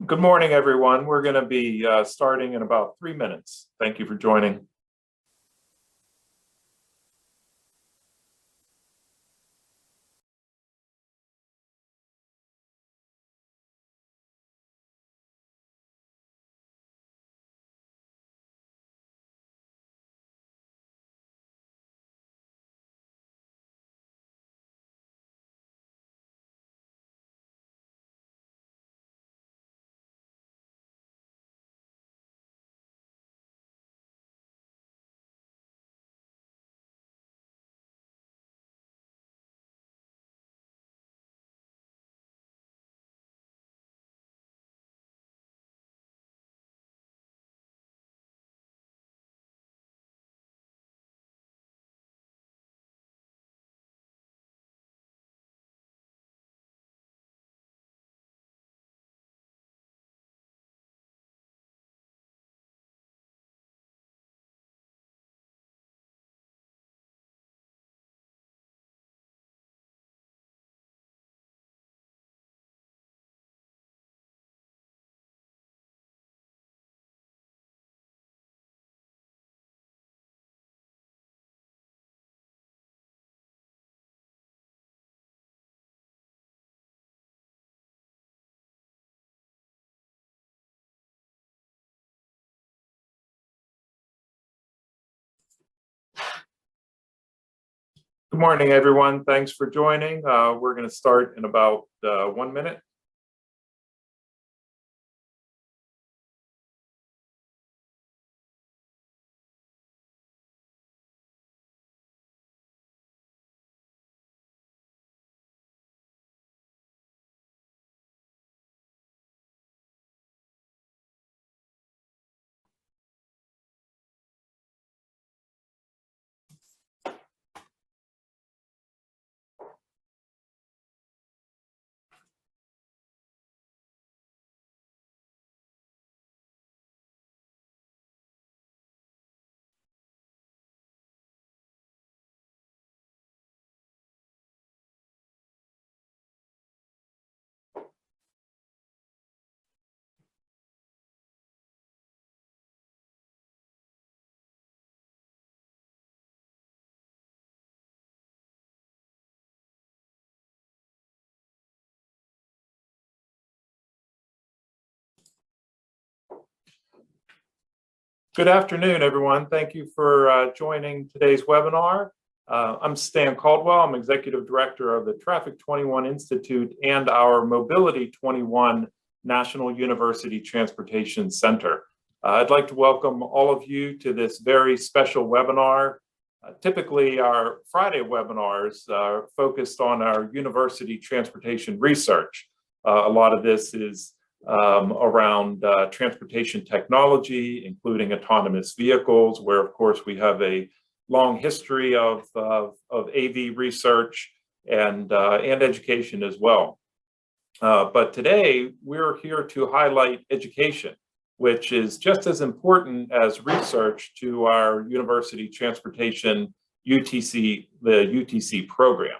Good morning, everyone. We're going to be starting in about 3 minutes. Thank you for joining. Good morning, everyone. Thanks for joining. We're going to start in about 1 minute. Good afternoon, everyone. Thank you for joining today's webinar. I'm Stan Caldwell. I'm Executive Director of the Traffic 21 Institute and our Mobility 21 National University Transportation Center. I'd like to welcome all of you to this very special webinar. Typically, our Friday webinars are focused on our university transportation research. A lot of this is around transportation technology, including autonomous vehicles, where, of course, we have a long history of AV research and education as well. But today, we're here to highlight education, which is just as important as research to our university transportation UTC, the UTC program.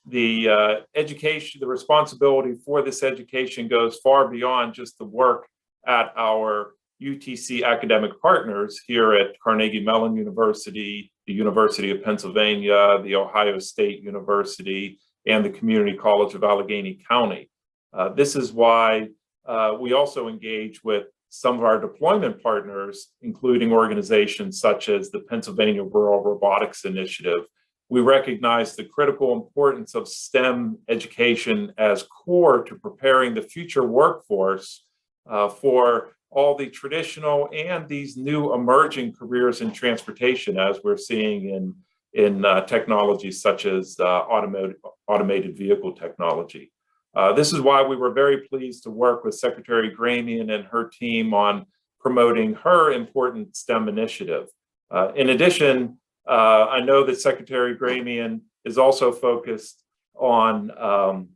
The education, the responsibility for this education goes far beyond just the work at our UTC academic partners here at Carnegie Mellon University, the University of Pennsylvania, the Ohio State University, and the Community College of Allegheny County. This is why we also engage with some of our deployment partners, including organizations such as the Pennsylvania Rural Robotics Initiative. We recognize the critical importance of STEM education as core to preparing the future workforce for all the traditional and these new emerging careers in transportation, as we're seeing in technologies such as automated vehicle technology. This is why we were very pleased to work with Secretary Gramian and her team on promoting her important STEM initiative. In addition, I know that Secretary Gramian is also focused on,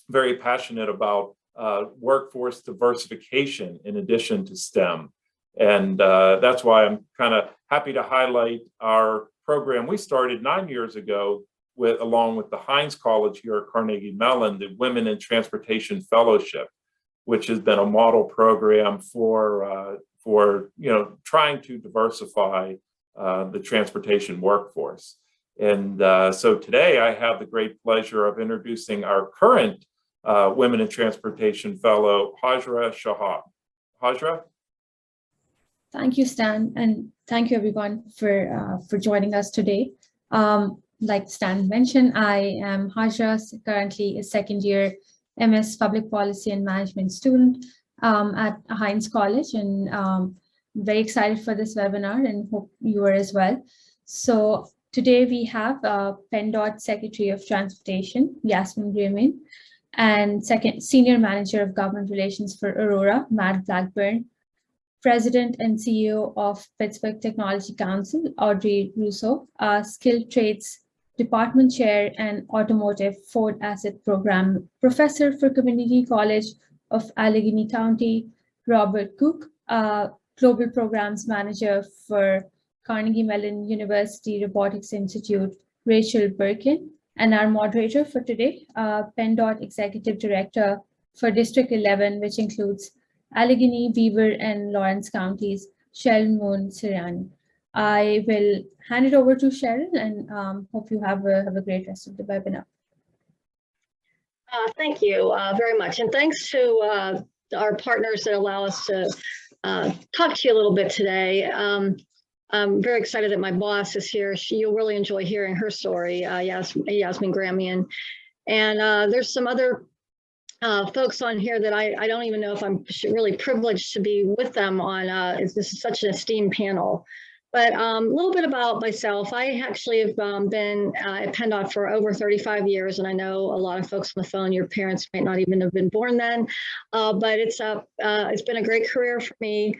very passionate about workforce diversification in addition to STEM. And that's why I'm kind of happy to highlight our program we started 9 years ago along with the Heinz College here at Carnegie Mellon, the Women in Transportation Fellowship, which has been a model program for trying to diversify the transportation workforce. And so today I have the great pleasure of introducing our current Women in Transportation Fellow, Hajra Shahab. Hajra? Thank you, Stan, and thank you everyone for joining us today. Like Stan mentioned, I am Hajra, currently a second-year MS Public Policy and Management student at Hines College, and very excited for this webinar and hope you are as well. So today we have PennDOT Secretary of Transportation, Yasmin Grayman, and Senior Manager of Government Relations for Aurora, Matt Blackburn, President and CEO of Pittsburgh Technology Council, Audrey Russo, Skilled Trades Department Chair and Automotive Ford Asset Program Professor for Community College of Allegheny County, Robert Cook, Global Programs Manager for Carnegie Mellon University Robotics Institute, Rachel Birkin, and our moderator for today, PennDOT Executive Director for District 11, which includes Allegheny, Beaver, and Lawrence counties, Cheryl Moon Siriani. I will hand it over to Cheryl, and hope you have a great rest of the webinar. Thank you very much, and thanks to our partners that allow us to talk to you a little bit today. I'm very excited that my boss is here. You'll really enjoy hearing her story, Yasmin Grayman. And there's some other folks on here that I don't even know if I'm really privileged to be with them on. This is such an esteemed panel. But a little bit about myself. I actually have been at PennDOT for over 35 years, and I know a lot of folks on the phone, your parents might not even have been born then, but it's been a great career for me.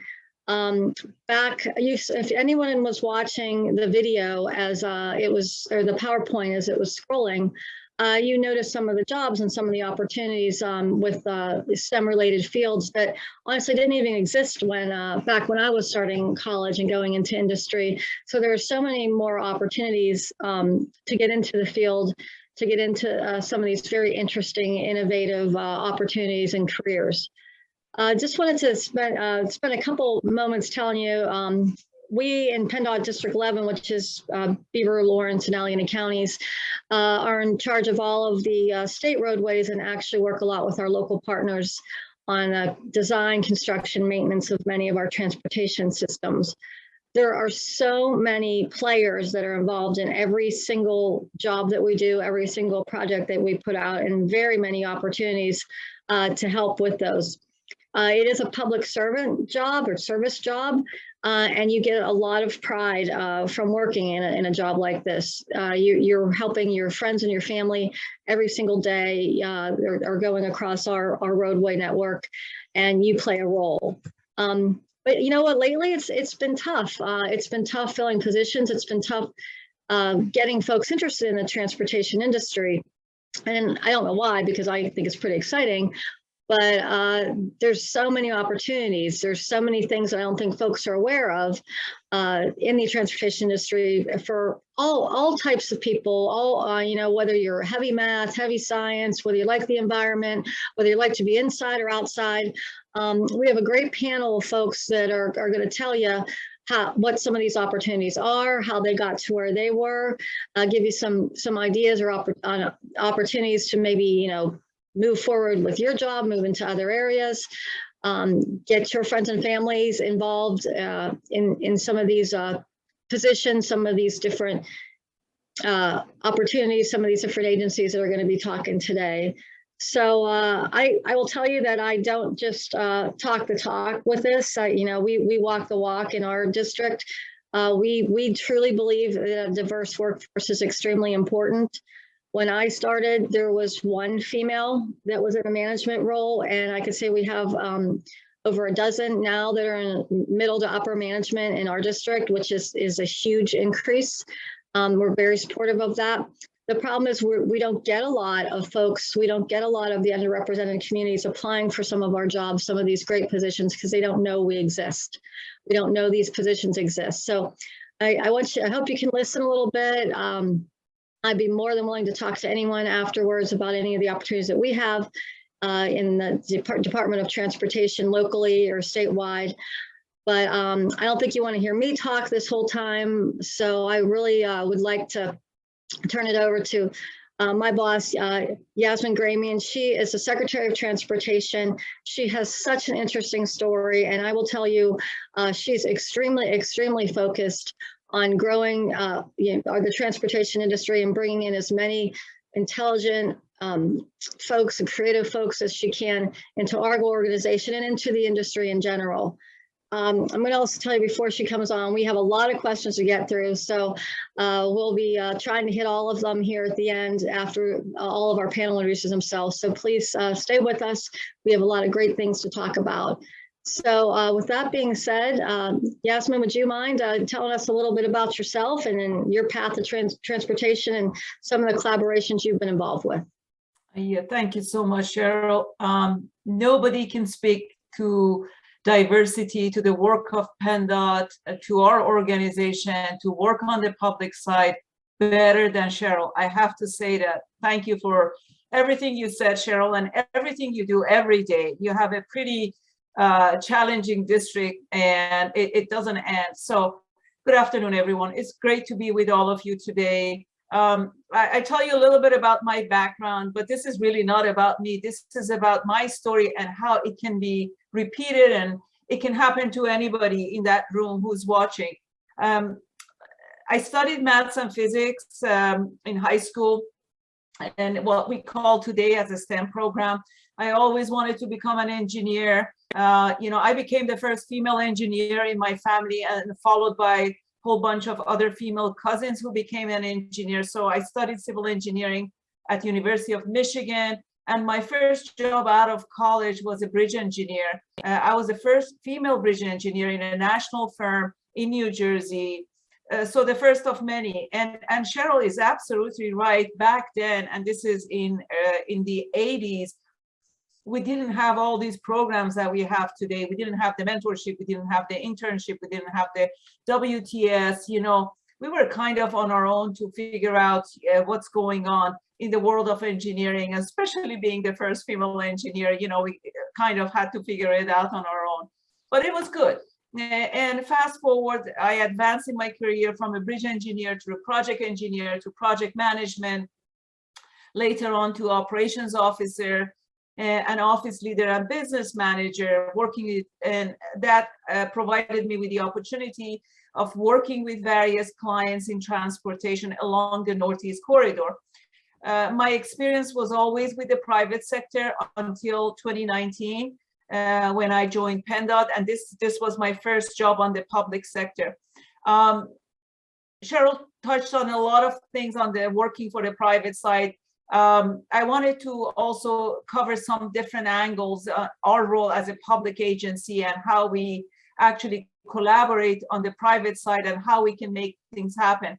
If anyone was watching the video as it was, or the PowerPoint as it was scrolling, you noticed some of the jobs and some of the opportunities with STEM-related fields that honestly didn't even exist when back when I was starting college and going into industry. So there are so many more opportunities to get into the field, to get into some of these very interesting, innovative opportunities and careers. Just wanted to spend a couple moments telling you, we in PennDOT District 11, which is Beaver, Lawrence, and Allegheny counties, are in charge of all of the state roadways and actually work a lot with our local partners on design, construction, maintenance of many of our transportation systems. There are so many players that are involved in every single job that we do, every single project that we put out, and very many opportunities to help with those. It is a public servant job or service job, and you get a lot of pride from working in a job like this. You're helping your friends and your family every single day are going across our roadway network, and you play a role. But you know what, lately it's been tough. It's been tough filling positions. It's been tough getting folks interested in the transportation industry. And I don't know why, because I think it's pretty exciting. But there's so many opportunities. There's so many things that I don't think folks are aware of in the transportation industry for all types of people, whether you're heavy math, heavy science, whether you like the environment, whether you like to be inside or outside. We have a great panel of folks that are going to tell you what some of these opportunities are, how they got to where they were, give you some ideas or opportunities to maybe, move forward with your job, move into other areas, get your friends and families involved in some of these positions, some of these different opportunities, some of these different agencies that are going to be talking today. So I will tell you that I don't just talk the talk with this. We walk the walk in our district. We truly believe that a diverse workforce is extremely important. When I started, there was one female that was in a management role, and I could say we have over a dozen now that are in middle to upper management in our district, which is a huge increase. We're very supportive of that. The problem is we don't get a lot of folks, we don't get a lot of the underrepresented communities applying for some of our jobs, some of these great positions, because they don't know we exist. We don't know these positions exist. So I hope you can listen a little bit. I'd be more than willing to talk to anyone afterwards about any of the opportunities that we have. in the Department of Transportation locally or statewide. But I don't think you want to hear me talk this whole time. So I really would like to turn it over to my boss, Yasmin Gramian. She is the Secretary of Transportation. She has such an interesting story. And I will tell you, she's extremely focused on growing the transportation industry and bringing in as many intelligent folks and creative folks as she can into our organization and into the industry in general. I'm going to also tell you before she comes on, we have a lot of questions to get through. So we'll be trying to hit all of them here at the end after all of our panel introducers themselves. So please stay with us. We have a lot of great things to talk about. So with that being said, Yasmin, would you mind telling us a little bit about yourself and then your path to transportation and some of the collaborations you've been involved with? Yeah, thank you so much, Cheryl. Nobody can speak to diversity, to the work of PennDOT, to our organization, to work on the public side better than Cheryl. I have to say that. Thank you for everything you said, Cheryl, and everything you do every day. You have a pretty challenging district and it doesn't end. So good afternoon, everyone. It's great to be with all of you today. I tell you a little bit about my background, but this is really not about me. This is about my story and how it can be repeated, and it can happen to anybody in that room who's watching. I studied maths and physics in high school and what we call today as a STEM program. I always wanted to become an engineer. I became the first female engineer in my family, and followed by a whole bunch of other female cousins who became an engineer. So I studied civil engineering at University of Michigan. And my first job out of college was a bridge engineer. I was the first female bridge engineer in a national firm in New Jersey. So the first of many. And Cheryl is absolutely right. Back then, and this is in the 80s, we didn't have all these programs that we have today. We didn't have the mentorship. We didn't have the internship. We didn't have the WTS. We were kind of on our own to figure out what's going on in the world of engineering, especially being the first female engineer. We kind of had to figure it out on our own, but it was good. And fast forward, I advanced in my career from a bridge engineer to a project engineer to project management, later on to operations officer, an office leader and business manager, working with, and that provided me with the opportunity of working with various clients in transportation along the Northeast Corridor. My experience was always with the private sector until 2019, when I joined PennDOT, and this was my first job on the public sector. Cheryl touched on a lot of things on the working for the private side. I wanted to also cover some different angles, our role as a public agency and how we actually collaborate on the private side and how we can make things happen.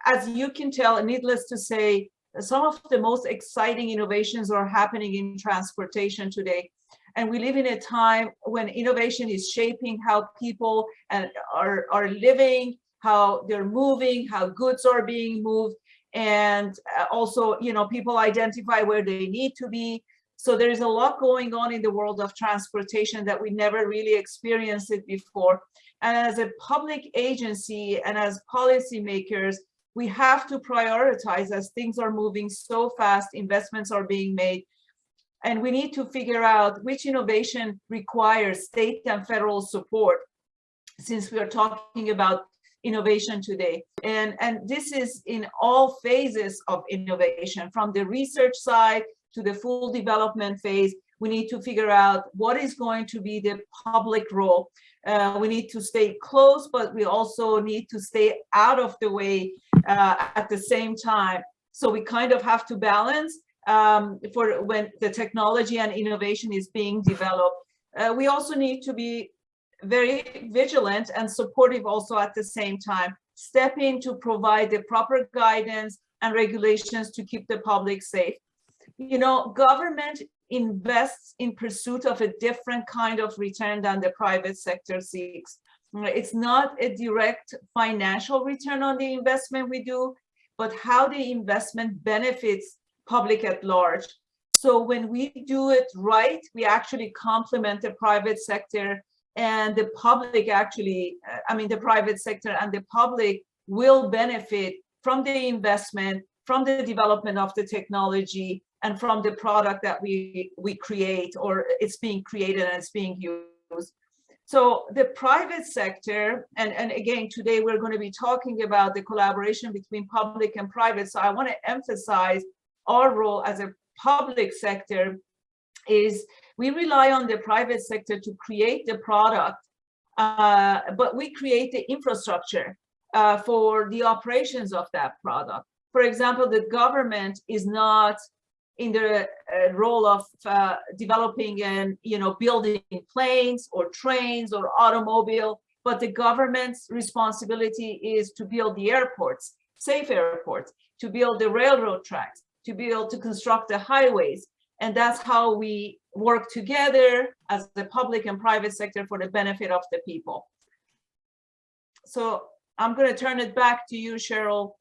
As you can tell, needless to say, some of the most exciting innovations are happening in transportation today. And we live in a time when innovation is shaping how people are living, how they're moving, how goods are being moved. And also, people identify where they need to be. So there is a lot going on in the world of transportation that we never really experienced it before. And as a public agency and as policymakers, we have to prioritize as things are moving so fast, investments are being made. And we need to figure out which innovation requires state and federal support, since we are talking about innovation today. And this is in all phases of innovation, from the research side to the full development phase. We need to figure out what is going to be the public role. We need to stay close, but we also need to stay out of the way at the same time. So we kind of have to balance for when the technology and innovation is being developed. We also need to be very vigilant and supportive also at the same time, step in to provide the proper guidance and regulations to keep the public safe. Government invests in pursuit of a different kind of return than the private sector seeks. It's not a direct financial return on the investment we do, but how the investment benefits public at large. So when we do it right, we actually complement the private sector, and the public actually, the private sector and the public will benefit from the investment, from the development of the technology, and from the product that we create, or it's being created and it's being used. So the private sector, and again, today we're going to be talking about the collaboration between public and private. So I want to emphasize our role as a public sector is we rely on the private sector to create the product, but we create the infrastructure for the operations of that product. For example, the government is not in the role of developing and building planes or trains or automobile, but the government's responsibility is to build the airports, safe airports, to build the railroad tracks, to be able to construct the highways. And that's how we work together as the public and private sector for the benefit of the people. So I'm going to turn it back to you, Cheryl.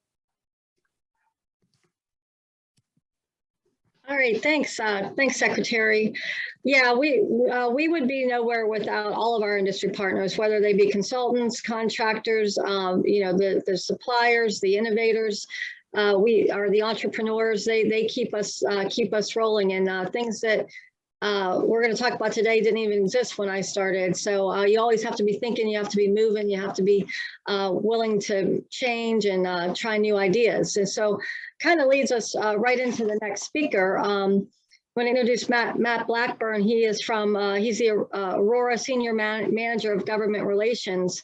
All right, thanks. Thanks, Secretary. Yeah, we would be nowhere without all of our industry partners, whether they be consultants, contractors, the suppliers, the innovators. We are the entrepreneurs. They keep us rolling, and things that we're going to talk about today didn't even exist when I started. So you always have to be thinking, you have to be moving, you have to be willing to change and try new ideas. And so kind of leads us right into the next speaker. I'm going to introduce Matt Blackburn. He is from, he's the Aurora Senior Manager of Government Relations.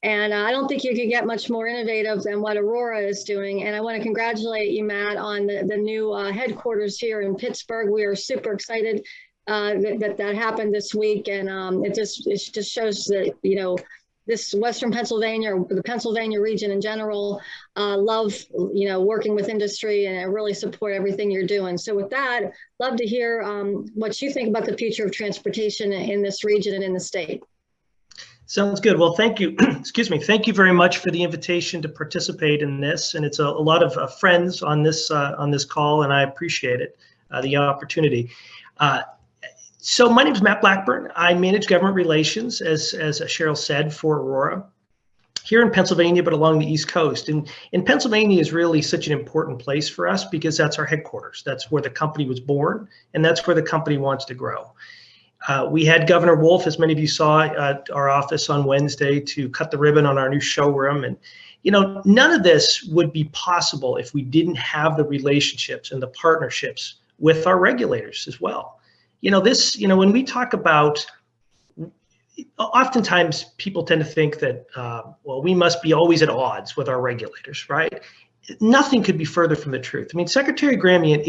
And I don't think you could get much more innovative than what Aurora is doing. And I want to congratulate you, Matt, on the new headquarters here in Pittsburgh. We are super excited that happened this week. And it just shows that, this Western Pennsylvania, or the Pennsylvania region in general, love, working with industry, and I really support everything you're doing. So with that, love to hear what you think about the future of transportation in this region and in the state. Sounds good. Well, thank you. Excuse me. Thank you very much for the invitation to participate in this. And it's a lot of friends on this call, and I appreciate it, the opportunity. So my name is Matt Blackburn. I manage government relations, as Cheryl said, for Aurora here in Pennsylvania, but along the East Coast. And Pennsylvania is really such an important place for us because that's our headquarters. That's where the company was born, and that's where the company wants to grow. We had Governor Wolf, as many of you saw, at our office on Wednesday to cut the ribbon on our new showroom. And, none of this would be possible if we didn't have the relationships and the partnerships with our regulators as well. When we talk about, oftentimes people tend to think that, we must be always at odds with our regulators, right? Nothing could be further from the truth. I mean, Secretary Gramian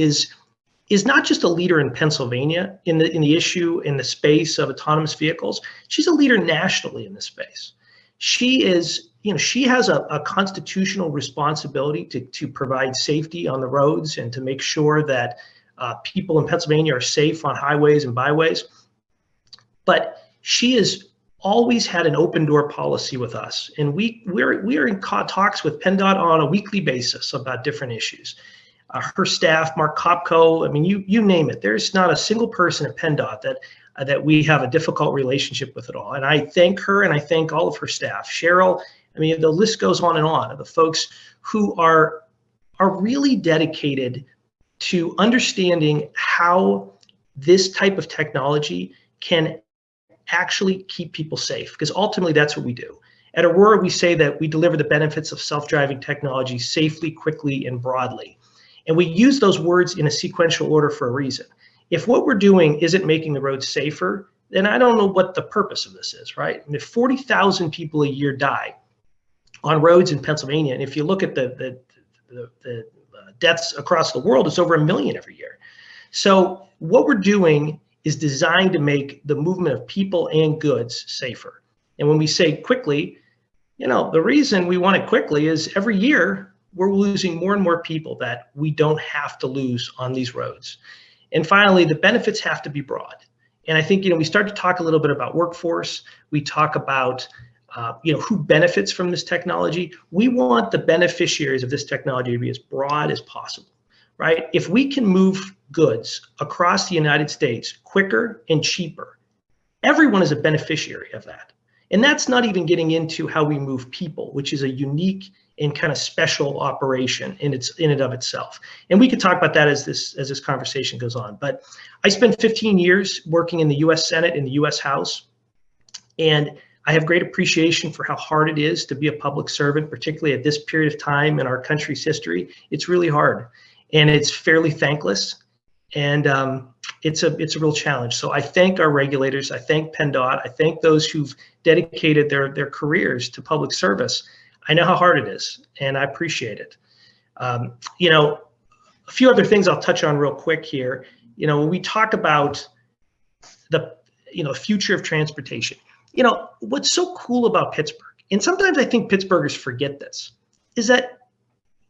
is not just a leader in Pennsylvania in the issue, in the space of autonomous vehicles. She's a leader nationally in this space. She is, she has a constitutional responsibility to provide safety on the roads and to make sure that people in Pennsylvania are safe on highways and byways. But she has always had an open door policy with us. And we're in talks with PennDOT on a weekly basis about different issues. Her staff, Mark Kopko, I mean, you name it. There's not a single person at PennDOT that we have a difficult relationship with at all. And I thank her, and I thank all of her staff. Cheryl, I mean, the list goes on and on of the folks who are really dedicated to understanding how this type of technology can actually keep people safe, because ultimately that's what we do. At Aurora, we say that we deliver the benefits of self-driving technology safely, quickly, and broadly. And we use those words in a sequential order for a reason. If what we're doing isn't making the roads safer, then I don't know what the purpose of this is, right? And if 40,000 people a year die on roads in Pennsylvania, and if you look at the deaths across the world, it's over 1 million every year. So what we're doing is designed to make the movement of people and goods safer. And when we say quickly, the reason we want it quickly is every year we're losing more and more people that we don't have to lose on these roads. And finally, the benefits have to be broad. And I think, we start to talk a little bit about workforce. We talk about who benefits from this technology. We want the beneficiaries of this technology to be as broad as possible. right? If we can move goods across the United States quicker and cheaper, everyone is a beneficiary of that. And that's not even getting into how we move people, which is a unique and kind of special operation in and of itself. And we could talk about that as this conversation goes on. But I spent 15 years working in the US Senate and the US House, and I have great appreciation for how hard it is to be a public servant, particularly at this period of time in our country's history. It's really hard, and it's fairly thankless, and it's a real challenge. So I thank our regulators, I thank PennDOT, I thank those who've dedicated their careers to public service. I know how hard it is, and I appreciate it. You know, a few other things I'll touch on real quick here. You know, when we talk about the future of transportation, you know, what's so cool about Pittsburgh, and sometimes I think Pittsburghers forget this, is that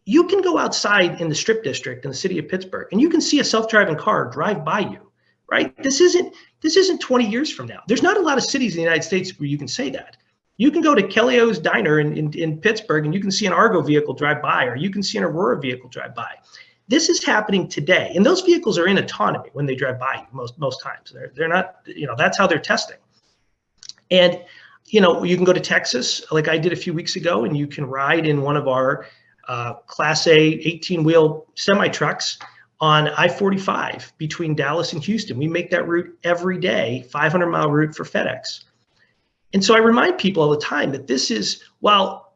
you can go outside in the Strip District in the city of Pittsburgh and you can see a self-driving car drive by you, right? This isn't 20 years from now. There's not a lot of cities in the United States where you can say that. You can go to Kelly O's Diner in Pittsburgh and you can see an Argo vehicle drive by, or you can see an Aurora vehicle drive by. This is happening today, and those vehicles are in autonomy when they drive by you most times. They're not, you know, that's how they're testing. And, you know, you can go to Texas, like I did a few weeks ago, and you can ride in one of our Class A 18-wheel semi-trucks on I-45 between Dallas and Houston. We make that route every day, 500-mile route for FedEx. And so I remind people all the time that this is, while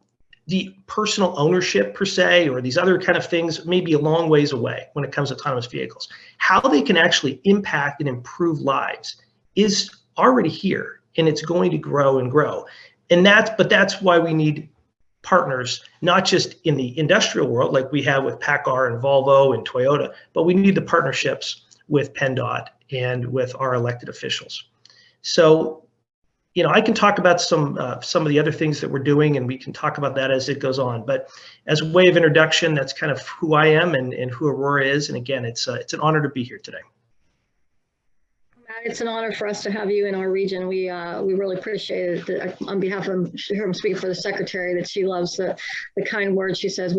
the personal ownership per se, or these other kind of things may be a long ways away when it comes to autonomous vehicles, how they can actually impact and improve lives is already here. And it's going to grow and grow. And that's why we need partners, not just in the industrial world like we have with PACCAR and Volvo and Toyota, but we need the partnerships with PennDOT and with our elected officials. So, you know, I can talk about some of the other things that we're doing, and we can talk about that as it goes on. But as a way of introduction, that's kind of who I am and who Aurora is. And again, it's an honor to be here today. It's an honor for us to have you in our region. We really appreciate it. On behalf of, I'm speaking for the secretary, that she loves the kind words she says.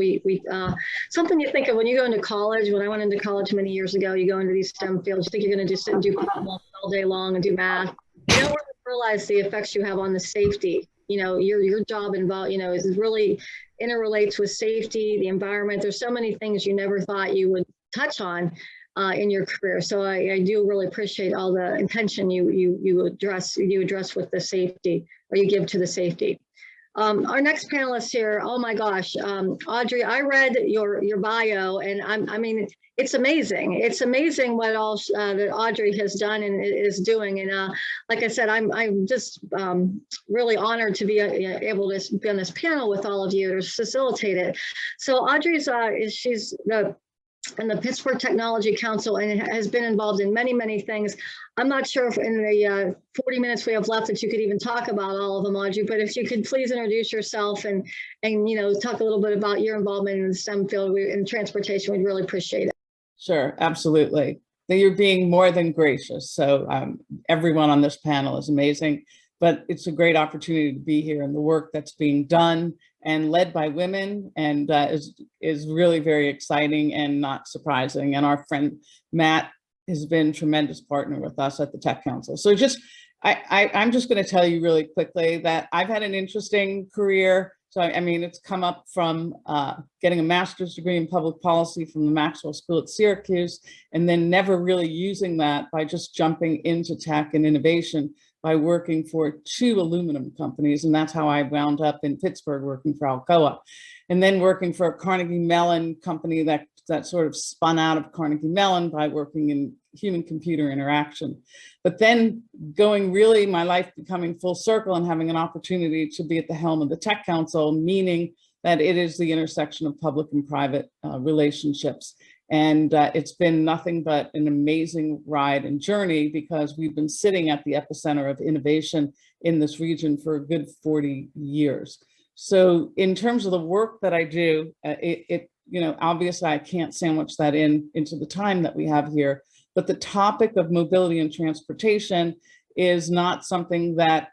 Something you think of when you go into college. When I went into college many years ago, you go into these STEM fields, you think you're going to just sit and do problems all day long and do math. You don't really realize the effects you have on the safety. You know, your job involved, you know, is really interrelates with safety, the environment. There's so many things you never thought you would touch on in your career. So I do really appreciate all the attention you address with the safety, or you give to the safety. Our next panelist here, oh my gosh, Audrey, I read your bio, and I mean, it's amazing. It's amazing what all that Audrey has done and is doing. And like I said, I'm just really honored to be able to be on this panel with all of you to facilitate it. So Audrey's she's in the Pittsburgh Technology Council and has been involved in many, many things. I'm not sure if in the 40 minutes we have left that you could even talk about all of them, Audrey, but if you could please introduce yourself and you know, talk a little bit about your involvement in the STEM field in transportation, we'd really appreciate it. Sure, absolutely. You're being more than gracious. So everyone on this panel is amazing, but it's a great opportunity to be here, and the work that's being done and led by women, and is really very exciting and not surprising. And our friend Matt has been a tremendous partner with us at the Tech Council. So I'm just going to tell you really quickly that I've had an interesting career. So I mean, it's come up from getting a master's degree in public policy from the Maxwell School at Syracuse, and then never really using that by just jumping into tech and innovation by working for 2 aluminum companies. And that's how I wound up in Pittsburgh working for Alcoa, and then working for a Carnegie Mellon company that sort of spun out of Carnegie Mellon by working in human-computer interaction. But then going really, my life becoming full circle and having an opportunity to be at the helm of the Tech Council, meaning that it is the intersection of public and private relationships. And it's been nothing but an amazing ride and journey, because we've been sitting at the epicenter of innovation in this region for a good 40 years. So in terms of the work that I do, you know, obviously I can't sandwich that into the time that we have here, but the topic of mobility and transportation is not something that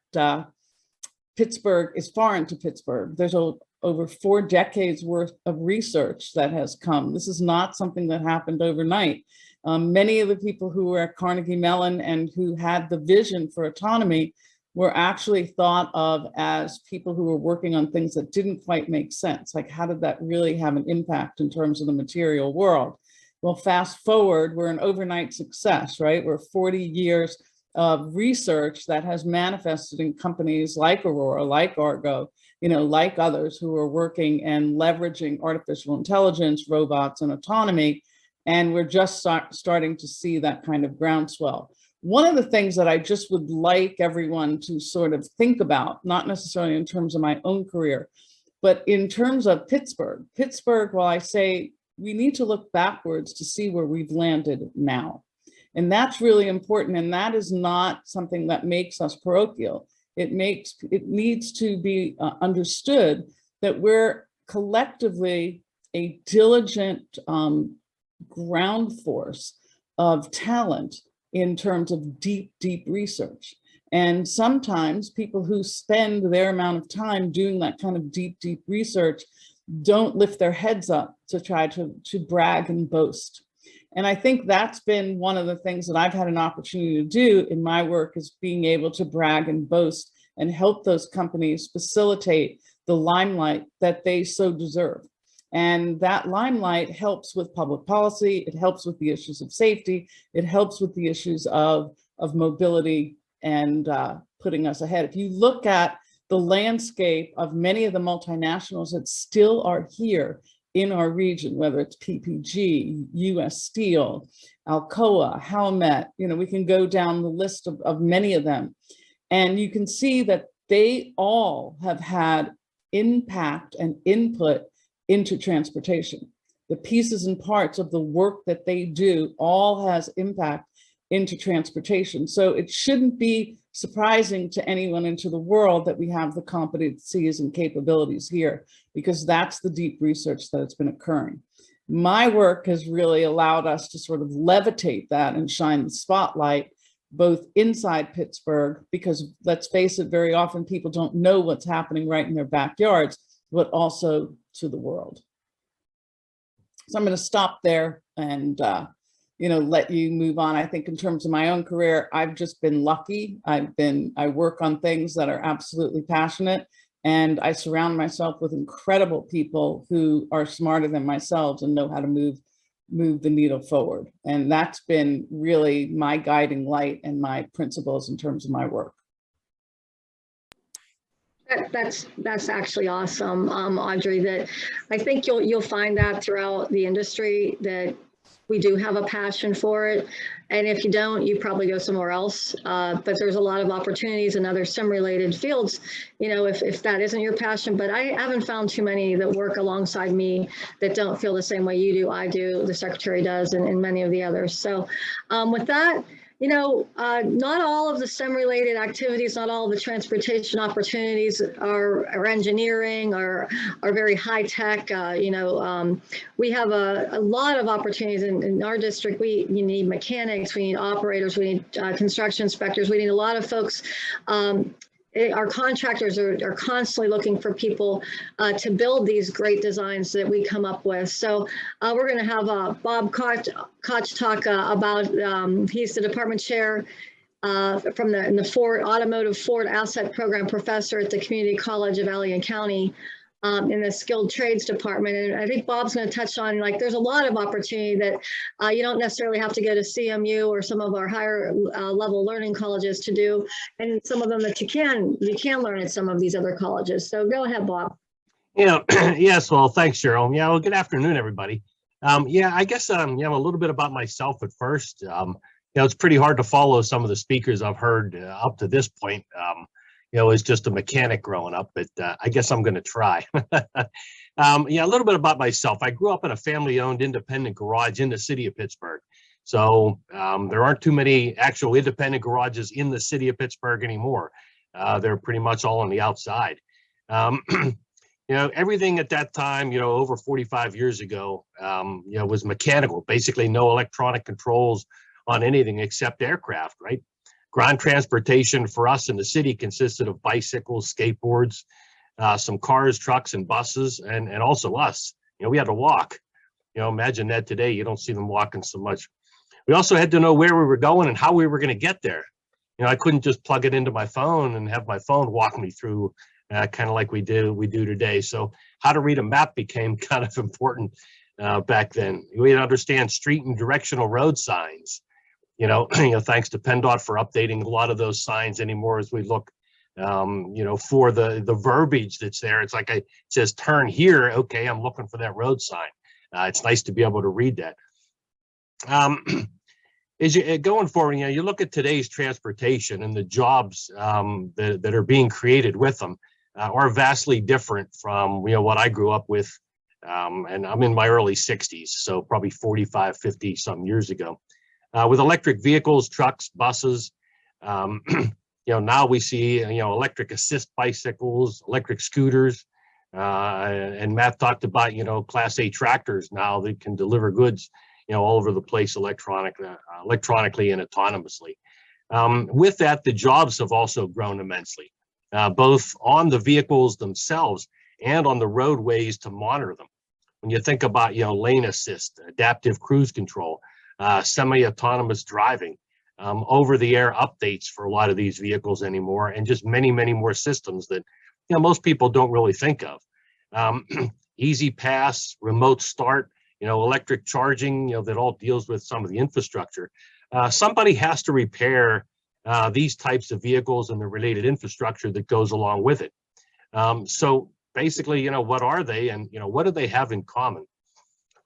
Pittsburgh is foreign to Pittsburgh. There's a over 4 decades worth of research that has come. This is not something that happened overnight. Many of the people who were at Carnegie Mellon and who had the vision for autonomy were actually thought of as people who were working on things that didn't quite make sense. Like, how did that really have an impact in terms of the material world? Well, fast forward, we're an overnight success, right? We're 40 years of research that has manifested in companies like Aurora, like Argo, like others who are working and leveraging artificial intelligence, robots, and autonomy. And we're just starting to see that kind of groundswell. One of the things that I just would like everyone to sort of think about, not necessarily in terms of my own career, but in terms of Pittsburgh. Pittsburgh, while I say we need to look backwards to see where we've landed now. And that's really important. And that is not something that makes us parochial. It needs to be understood that we're collectively a diligent ground force of talent in terms of deep, deep research. And sometimes people who spend their amount of time doing that kind of deep, deep research don't lift their heads up to try to brag and boast. And I think that's been one of the things that I've had an opportunity to do in my work, is being able to brag and boast and help those companies facilitate the limelight that they so deserve. And that limelight helps with public policy. It helps with the issues of safety. It helps with the issues of mobility and putting us ahead. If you look at the landscape of many of the multinationals that still are here in our region, whether it's PPG, US Steel, Alcoa, Howmet, we can go down the list of many of them. And you can see that they all have had impact and input into transportation. The pieces and parts of the work that they do all has impact into transportation. So it shouldn't be surprising to anyone into the world that we have the competencies and capabilities here, because that's the deep research that has been occurring. My work has really allowed us to sort of levitate that and shine the spotlight both inside Pittsburgh, because let's face it, very often people don't know what's happening right in their backyards, but also to the world. So I'm going to stop there and let you move on. I think in terms of my own career, I've just been lucky. I work on things that are absolutely passionate, and I surround myself with incredible people who are smarter than myself and know how to move the needle forward. And that's been really my guiding light and my principles in terms of my work. That's actually awesome, Audrey. That I think you'll find that throughout the industry, that we do have a passion for it. And if you don't, you probably go somewhere else. But there's a lot of opportunities in other STEM-related fields, if that isn't your passion. But I haven't found too many that work alongside me that don't feel the same way you do, I do, the secretary does, and many of the others. So with that, not all of the STEM-related activities, not all of the transportation opportunities are engineering or are very high tech. We have a lot of opportunities in our district. You need mechanics, we need operators, we need construction inspectors, we need a lot of folks. Our contractors are constantly looking for people to build these great designs that we come up with. So we're going to have Bob Koch talk about, he's the department chair from the Automotive Ford Asset Program professor at the Community College of Allegan County in the Skilled Trades Department. And I think Bob's going to touch on, there's a lot of opportunity that you don't necessarily have to go to CMU or some of our higher level learning colleges to do, and some of them that you can learn at some of these other colleges. So go ahead, Bob. Yes, well, thanks, Cheryl. Yeah, well, good afternoon, everybody. I guess, a little bit about myself at first. It's pretty hard to follow some of the speakers I've heard up to this point. As just a mechanic growing up, but I guess I'm going to try. A little bit about myself. I grew up in a family-owned independent garage in the city of Pittsburgh. So there aren't too many actual independent garages in the city of Pittsburgh anymore. They're pretty much all on the outside. Everything at that time, over 45 years ago, was mechanical. Basically, no electronic controls on anything except aircraft, right? Ground transportation for us in the city consisted of bicycles, skateboards, some cars, trucks, and buses, and also us. We had to walk. Imagine that today. You don't see them walking so much. We also had to know where we were going and how we were going to get there. I couldn't just plug it into my phone and have my phone walk me through, kind of like we do today. So how to read a map became kind of important back then. We had to understand street and directional road signs. Thanks to PennDOT for updating a lot of those signs anymore as we look, for the verbiage that's there. It's like it says turn here. Okay, I'm looking for that road sign. It's nice to be able to read that. As you going forward, you look at today's transportation and the jobs that are being created with them are vastly different from what I grew up with, and I'm in my early 60s, so probably 45, 50 some years ago. With electric vehicles, trucks, buses, now we see electric assist bicycles, electric scooters, and Matt talked about Class A tractors now that can deliver goods all over the place electronically and autonomously. With that, the jobs have also grown immensely, both on the vehicles themselves and on the roadways to monitor them. When you think about lane assist, adaptive cruise control, semi-autonomous driving, over-the-air updates for a lot of these vehicles anymore, and just many, many more systems that most people don't really think of. Easy pass, remote start, electric charging, that all deals with some of the infrastructure. Somebody has to repair these types of vehicles and the related infrastructure that goes along with it. So basically, what are they, and what do they have in common?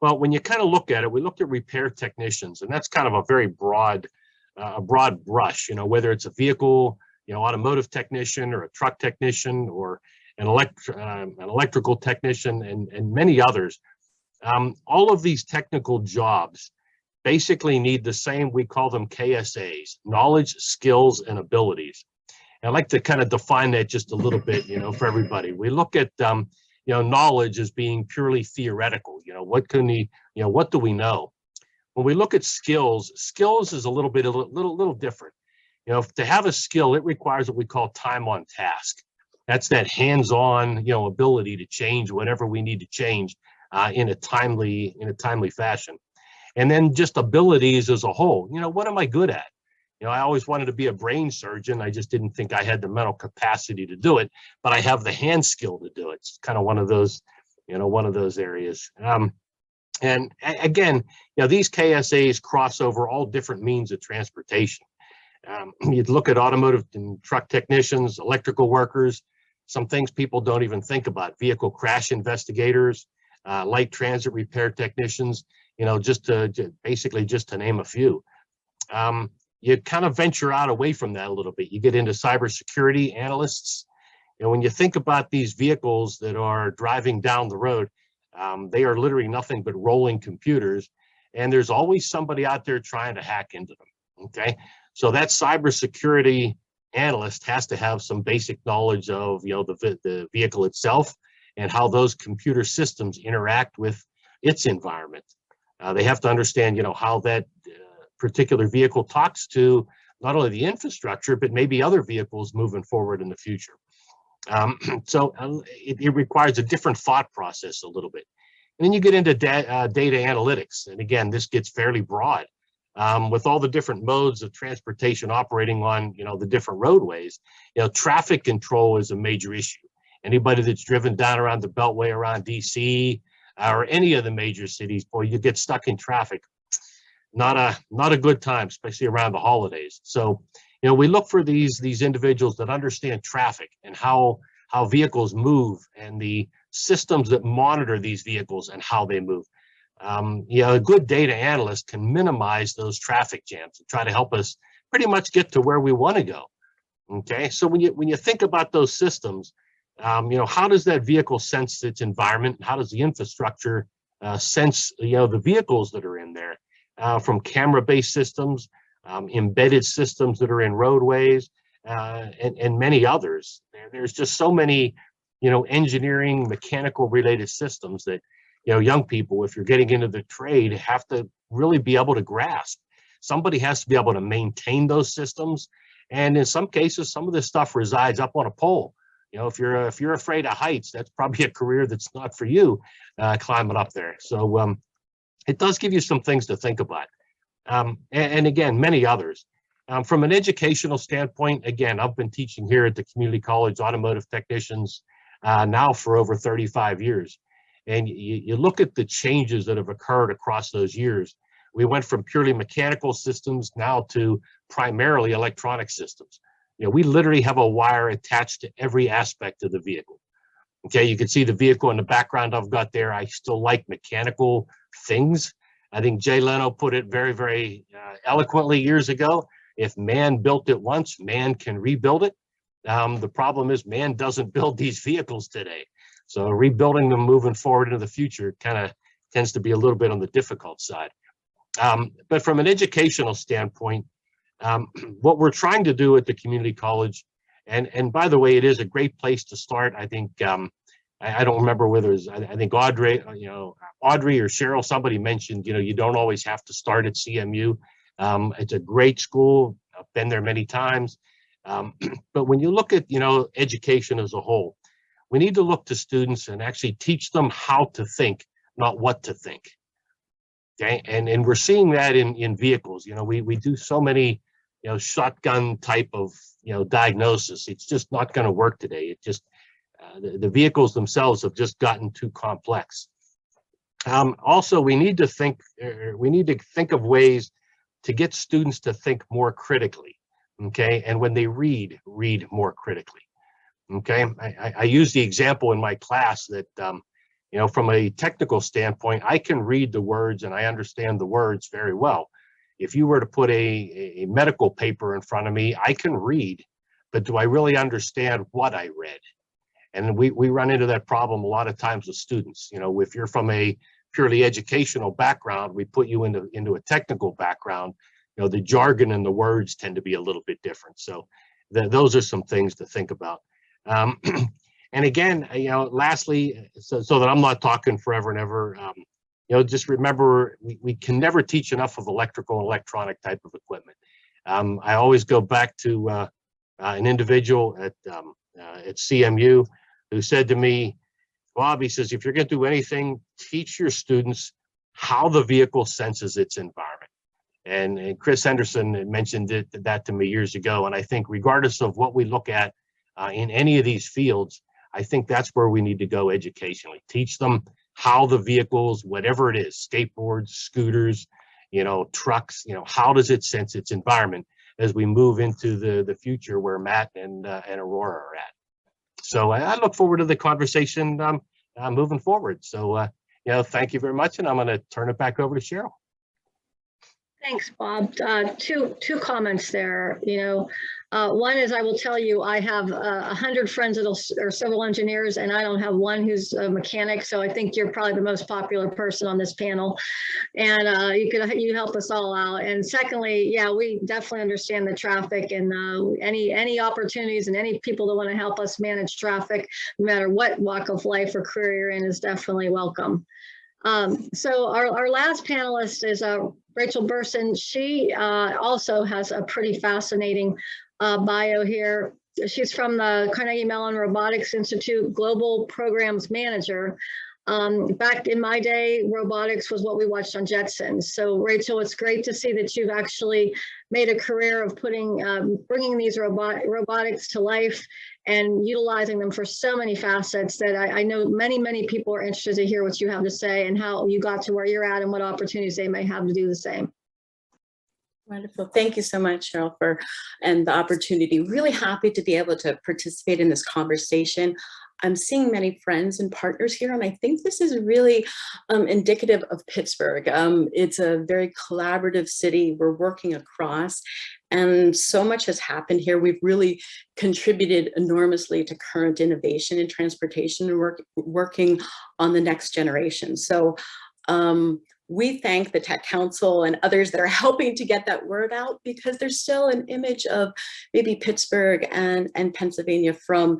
Well, when you kind of look at it, we looked at repair technicians, and that's kind of a very broad brush. Whether it's a vehicle, automotive technician, or a truck technician, or an electrical technician, and many others. All of these technical jobs basically need the same, we call them KSAs, knowledge, skills, and abilities. And I'd like to kind of define that just a little bit, for everybody. We look at, knowledge as being purely theoretical. What can we, what do we know? When we look at skills is a little different. To have a skill, it requires what we call time on task. That's that hands-on, ability to change whatever we need to change in a timely fashion. And then just abilities as a whole. What am I good at? I always wanted to be a brain surgeon. I just didn't think I had the mental capacity to do it, but I have the hand skill to do it. It's kind of one of those areas. And again, these KSAs cross over all different means of transportation. You'd look at automotive and truck technicians, electrical workers, some things people don't even think about, vehicle crash investigators, light transit repair technicians, just to name a few. You kind of venture out away from that a little bit. You get into cybersecurity analysts. When you think about these vehicles that are driving down the road, they are literally nothing but rolling computers, and there's always somebody out there trying to hack into them. Okay, so that cybersecurity analyst has to have some basic knowledge of the vehicle itself and how those computer systems interact with its environment. They have to understand how that particular vehicle talks to not only the infrastructure but maybe other vehicles moving forward in the future. So it requires a different thought process a little bit. And then you get into data analytics, and again, this gets fairly broad. With all the different modes of transportation operating on the different roadways, traffic control is a major issue. Anybody that's driven down around the Beltway around DC or any of the major cities, boy, you get stuck in traffic. Not a good time, especially around the holidays. So we look for these individuals that understand traffic and how vehicles move and the systems that monitor these vehicles and how they move. A good data analyst can minimize those traffic jams and try to help us pretty much get to where we want to go. Okay, so when you think about those systems, how does that vehicle sense its environment? How does the infrastructure sense the vehicles that are in there? From camera-based systems, embedded systems that are in roadways, and many others. There's just so many, engineering, mechanical related systems that, young people, if you're getting into the trade, have to really be able to grasp. Somebody has to be able to maintain those systems. And in some cases, some of this stuff resides up on a pole. You know, if you're afraid of heights, that's probably a career that's not for you, climbing up there. So it does give you some things to think about. And again, many others. From an educational standpoint, again, I've been teaching here at the community college automotive technicians now for over 35 years. And you look at the changes that have occurred across those years. We went from purely mechanical systems now to primarily electronic systems. You know, we literally have a wire attached to every aspect of the vehicle. Okay, you can see the vehicle in the background I've got there. I still like mechanical things. I think Jay Leno put it very, very eloquently years ago. If man built it once, man can rebuild it. The problem is man doesn't build these vehicles today. So rebuilding them moving forward into the future kind of tends to be a little bit on the difficult side. But from an educational standpoint, what we're trying to do at the community college, and by the way, it is a great place to start. I think, I don't remember whether it was, I think Audrey or Cheryl, somebody mentioned, you don't always have to start at CMU. It's a great school. I've been there many times. But when you look at, education as a whole, we need to look to students and actually teach them how to think, not what to think. Okay, and we're seeing that in vehicles. We do so many, shotgun type of, diagnosis. It's just not going to work today. It just, the vehicles themselves have just gotten too complex. Also, we need to think of ways to get students to think more critically. Okay, and when they read more critically. Okay, I use the example in my class that, from a technical standpoint, I can read the words and I understand the words very well. If you were to put a medical paper in front of me, I can read, but do I really understand what I read? And we run into that problem a lot of times with students. If you're from a purely educational background, we put you into a technical background, the jargon and the words tend to be a little bit different. So those are some things to think about. And again, lastly, so that I'm not talking forever and ever, just remember, we can never teach enough of electrical and electronic type of equipment. I always go back to an individual at CMU who said to me, Bob, he says, if you're going to do anything, teach your students how the vehicle senses its environment. And Chris Henderson mentioned that to me years ago. And I think regardless of what we look at in any of these fields, I think that's where we need to go educationally. Teach them how the vehicles, whatever it is, skateboards, scooters, trucks, how does it sense its environment as we move into the future where Matt and Aurora are at. So I look forward to the conversation moving forward. So, thank you very much. And I'm going to turn it back over to Cheryl. Thanks, Bob. Two comments there. One is, I will tell you, I have 100 friends that are civil engineers, and I don't have one who's a mechanic. So I think you're probably the most popular person on this panel, and you help us all out. And secondly, yeah, we definitely understand the traffic, and any opportunities and any people that want to help us manage traffic, no matter what walk of life or career you're in, is definitely welcome. So our last panelist is Rachel Burson. She also has a pretty fascinating bio here. She's from the Carnegie Mellon Robotics Institute Global Programs Manager. Back in my day, robotics was what we watched on Jetsons. So Rachel, it's great to see that you've actually made a career of bringing these robotics to life and utilizing them for so many facets that I know many people are interested to hear what you have to say and how you got to where you're at and what opportunities they may have to do the same. Wonderful. Thank you so much, Cheryl, and the opportunity. Really happy to be able to participate in this conversation. I'm seeing many friends and partners here, and I think this is really indicative of Pittsburgh. It's a very collaborative city. We're working across, and so much has happened here. We've really contributed enormously to current innovation in transportation and working on the next generation. So we thank the Tech Council and others that are helping to get that word out, because there's still an image of maybe Pittsburgh and Pennsylvania from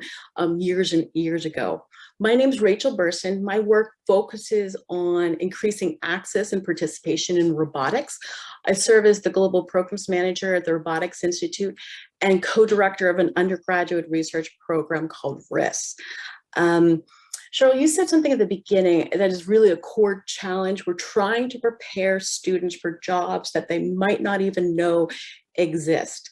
years and years ago. My name is Rachel Burson. My work focuses on increasing access and participation in robotics. I serve as the Global Programs Manager at the Robotics Institute and co-director of an undergraduate research program called RIS. Cheryl, you said something at the beginning that is really a core challenge. We're trying to prepare students for jobs that they might not even know exist.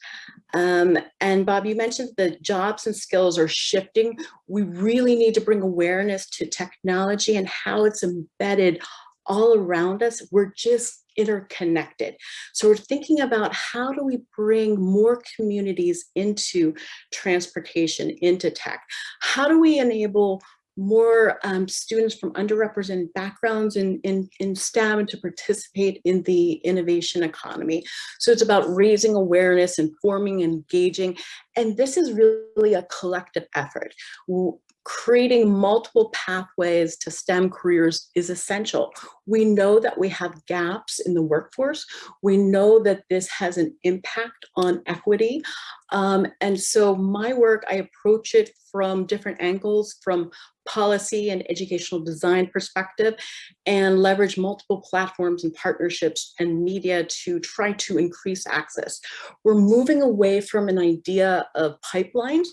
And Bob, you mentioned the jobs and skills are shifting. We really need to bring awareness to technology and how it's embedded all around us. We're just interconnected. So we're thinking about how do we bring more communities into transportation, into tech? How do we enable more students from underrepresented backgrounds in STEM to participate in the innovation economy? So it's about raising awareness, informing, engaging, and this is really a collective effort. Creating multiple pathways to STEM careers is essential. We know that we have gaps in the workforce. We know that this has an impact on equity. And so my work, I approach it from different angles, from policy and educational design perspective, and leverage multiple platforms and partnerships and media to try to increase access. We're moving away from an idea of pipelines,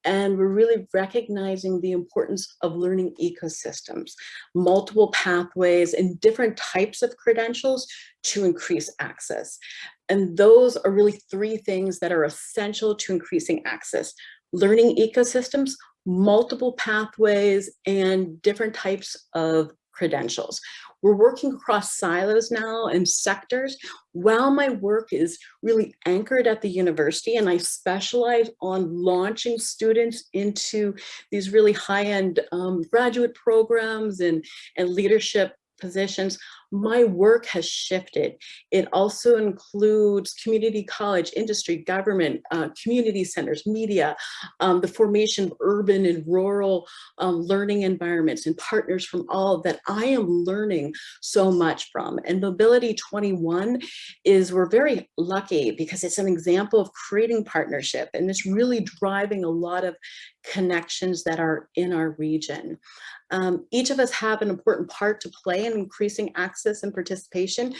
and we're really recognizing the importance of learning ecosystems, multiple pathways and different types of credentials to increase access. And those are really three things that are essential to increasing access: learning ecosystems, multiple pathways, and different types of credentials. We're working across silos now and sectors. While my work is really anchored at the university and I specialize on launching students into these really high-end graduate programs and leadership positions, my work has shifted. It also includes community college, industry, government, community centers, media, the formation of urban and rural learning environments and partners from all that I am learning so much from. And Mobility 21 we're very lucky because it's an example of creating partnership, and it's really driving a lot of connections that are in our region. Each of us have an important part to play in increasing access and participation.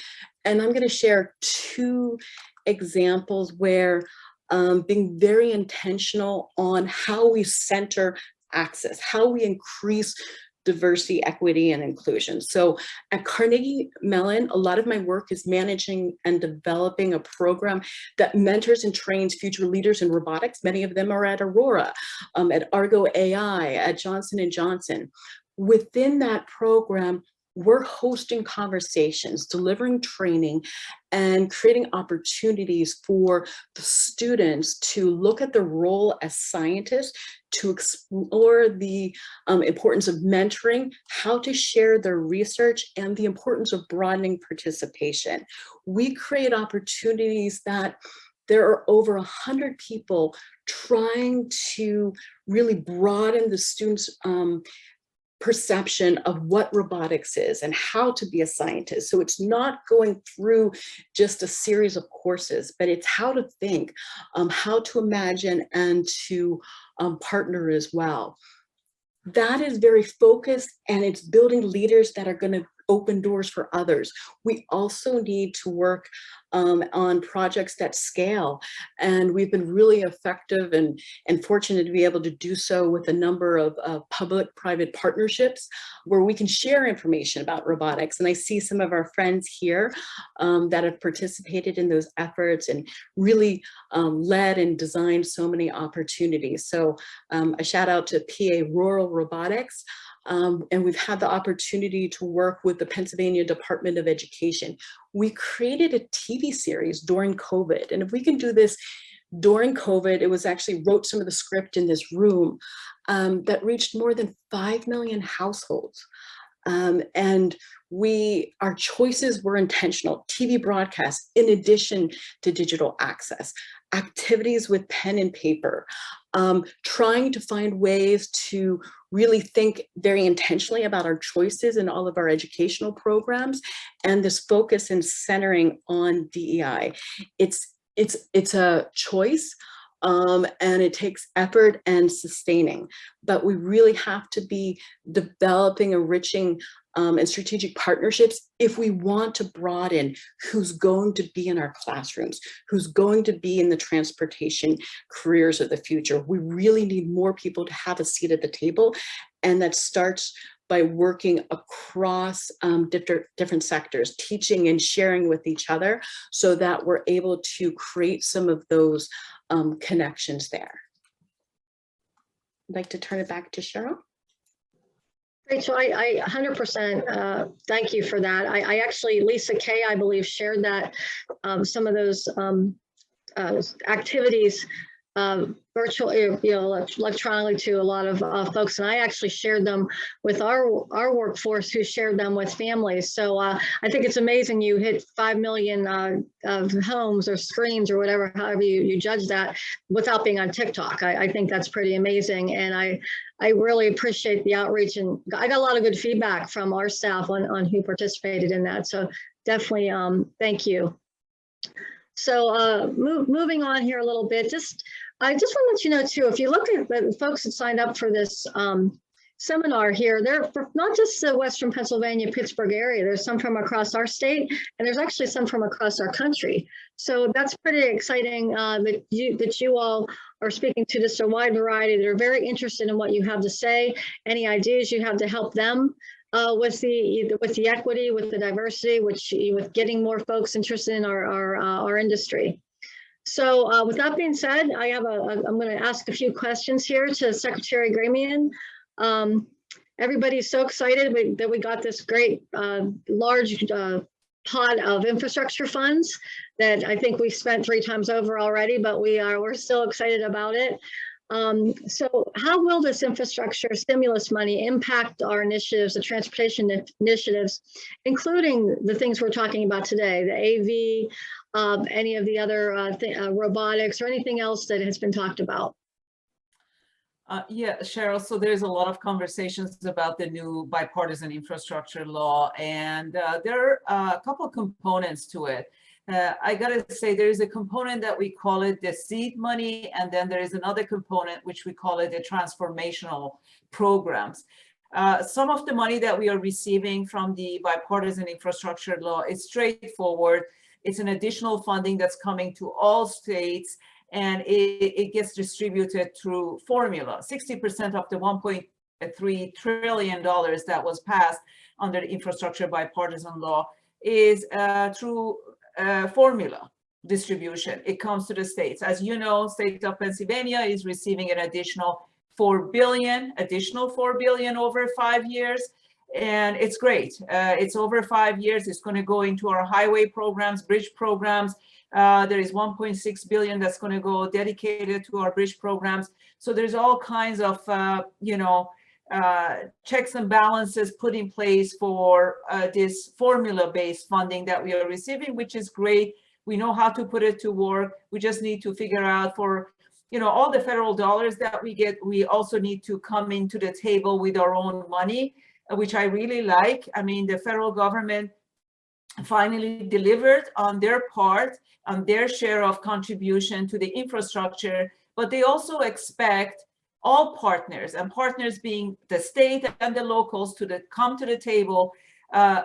And I'm going to share two examples where being very intentional on how we center access, how we increase diversity, equity, and inclusion. So at Carnegie Mellon, a lot of my work is managing and developing a program that mentors and trains future leaders in robotics. Many of them are at Aurora, at Argo AI, at Johnson & Johnson. Within that program, we're hosting conversations, delivering training, and creating opportunities for the students to look at their role as scientists, to explore the importance of mentoring, how to share their research, and the importance of broadening participation. We create opportunities that there are over 100 people trying to really broaden the students' perception of what robotics is and how to be a scientist. So it's not going through just a series of courses, but it's how to think, how to imagine, and to partner as well. That is very focused, and it's building leaders that are going to open doors for others. We also need to work on projects that scale, and we've been really effective and fortunate to be able to do so with a number of public-private partnerships where we can share information about robotics. And I see some of our friends here that have participated in those efforts and really led and designed so many opportunities. So a shout out to PA Rural Robotics. And we've had the opportunity to work with the Pennsylvania Department of Education. We created a TV series during COVID. And if we can do this during COVID, it was actually wrote some of the script in this room that reached more than 5 million households. And our choices were intentional. TV broadcasts, in addition to digital access, activities with pen and paper, trying to find ways to really think very intentionally about our choices in all of our educational programs, and this focus and centering on DEI. It's a choice and it takes effort and sustaining, but we really have to be developing, enriching, and strategic partnerships if we want to broaden who's going to be in our classrooms, who's going to be in the transportation careers of the future. We really need more people to have a seat at the table, and that starts by working across different sectors, teaching and sharing with each other so that we're able to create some of those connections there. I'd like to turn it back to Cheryl. Rachel, I 100% thank you for that. I actually, Lisa Kay, I believe, shared that some of those activities virtual, electronically to a lot of folks, and I actually shared them with our workforce, who shared them with families. So I think it's amazing you hit 5 million of homes or screens or whatever, however you judge that, without being on TikTok. I think that's pretty amazing, and I really appreciate the outreach, and I got a lot of good feedback from our staff on who participated in that. So definitely thank you. So moving on here a little bit, I just want to let you know too, if you look at the folks that signed up for this seminar here, they're not just the Western Pennsylvania, Pittsburgh area, there's some from across our state, and there's actually some from across our country. So that's pretty exciting that you all are speaking to just a wide variety. They're very interested in what you have to say, any ideas you have to help them with the equity, with the diversity, with getting more folks interested in our industry. So with that being said, I'm going to ask a few questions here to Secretary Gramian. Everybody's so excited that we got this great large pot of infrastructure funds that I think we spent 3 times over already, but we're still excited about it. So how will this infrastructure stimulus money impact our initiatives, the transportation initiatives, including the things we're talking about today, the AV, any of the other robotics, or anything else that has been talked about? Yeah, Cheryl, so there's a lot of conversations about the new bipartisan infrastructure law, and there are a couple of components to it. I gotta say, there is a component that we call it the seed money, and then there is another component which we call it the transformational programs. Some of the money that we are receiving from the bipartisan infrastructure law is straightforward. It's an additional funding that's coming to all states, and it gets distributed through formula. 60% of the $1.3 trillion that was passed under the infrastructure bipartisan law is through formula distribution. It comes to the states. As you know, state of Pennsylvania is receiving an additional $4 billion over 5 years. And it's great. It's over 5 years. It's going to go into our highway programs, bridge programs. There is $1.6 billion that's going to go dedicated to our bridge programs. So there's all kinds of, checks and balances put in place for this formula-based funding that we are receiving, which is great. We know how to put it to work. We just need to figure out for, all the federal dollars that we get, we also need to come into the table with our own money, which I really like. I mean, the federal government finally delivered on their part, on their share of contribution to the infrastructure, but they also expect all partners, and partners being the state and the locals, to come to the table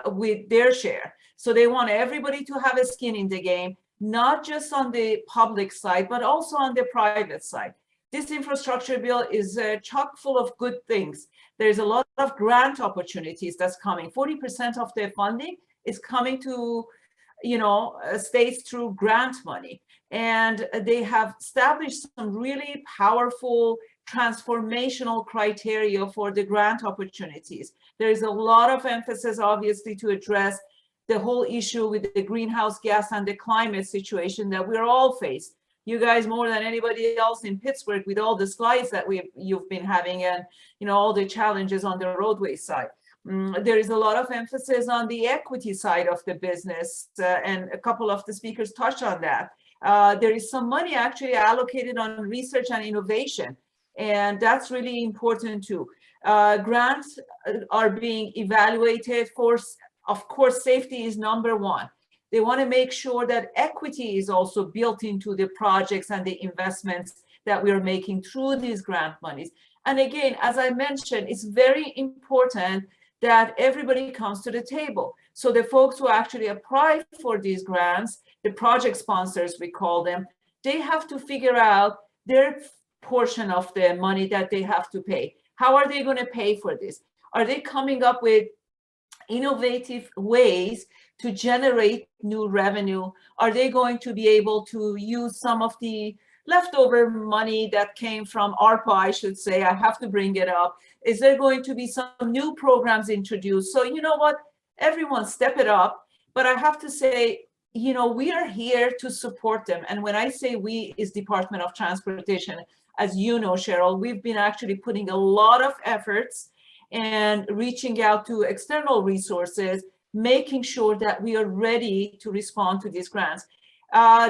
with their share. So they want everybody to have a skin in the game, not just on the public side, but also on the private side. This infrastructure bill is chock full of good things. There's a lot of grant opportunities that's coming. 40% of their funding is coming to, states through grant money. And they have established some really powerful transformational criteria for the grant opportunities. There is a lot of emphasis, obviously, to address the whole issue with the greenhouse gas and the climate situation that we're all faced. You guys more than anybody else in Pittsburgh, with all the slides that you've been having, and all the challenges on the roadway side. There is a lot of emphasis on the equity side of the business, and a couple of the speakers touched on that. There is some money actually allocated on research and innovation, and that's really important too. Grants are being evaluated for, of course, safety is number one. They want to make sure that equity is also built into the projects and the investments that we are making through these grant monies. And again, as I mentioned, it's very important that everybody comes to the table. So the folks who actually apply for these grants, the project sponsors, we call them, they have to figure out their portion of the money that they have to pay. How are they going to pay for this? Are they coming up with innovative ways to generate new revenue? Are they going to be able to use some of the leftover money that came from ARPA, I should say? I have to bring it up. Is there going to be some new programs introduced? So you know what? Everyone step it up. But I have to say, you know, we are here to support them. And when I say we, is Department of Transportation, as you know, Cheryl, we've been actually putting a lot of efforts and reaching out to external resources, making sure that we are ready to respond to these grants.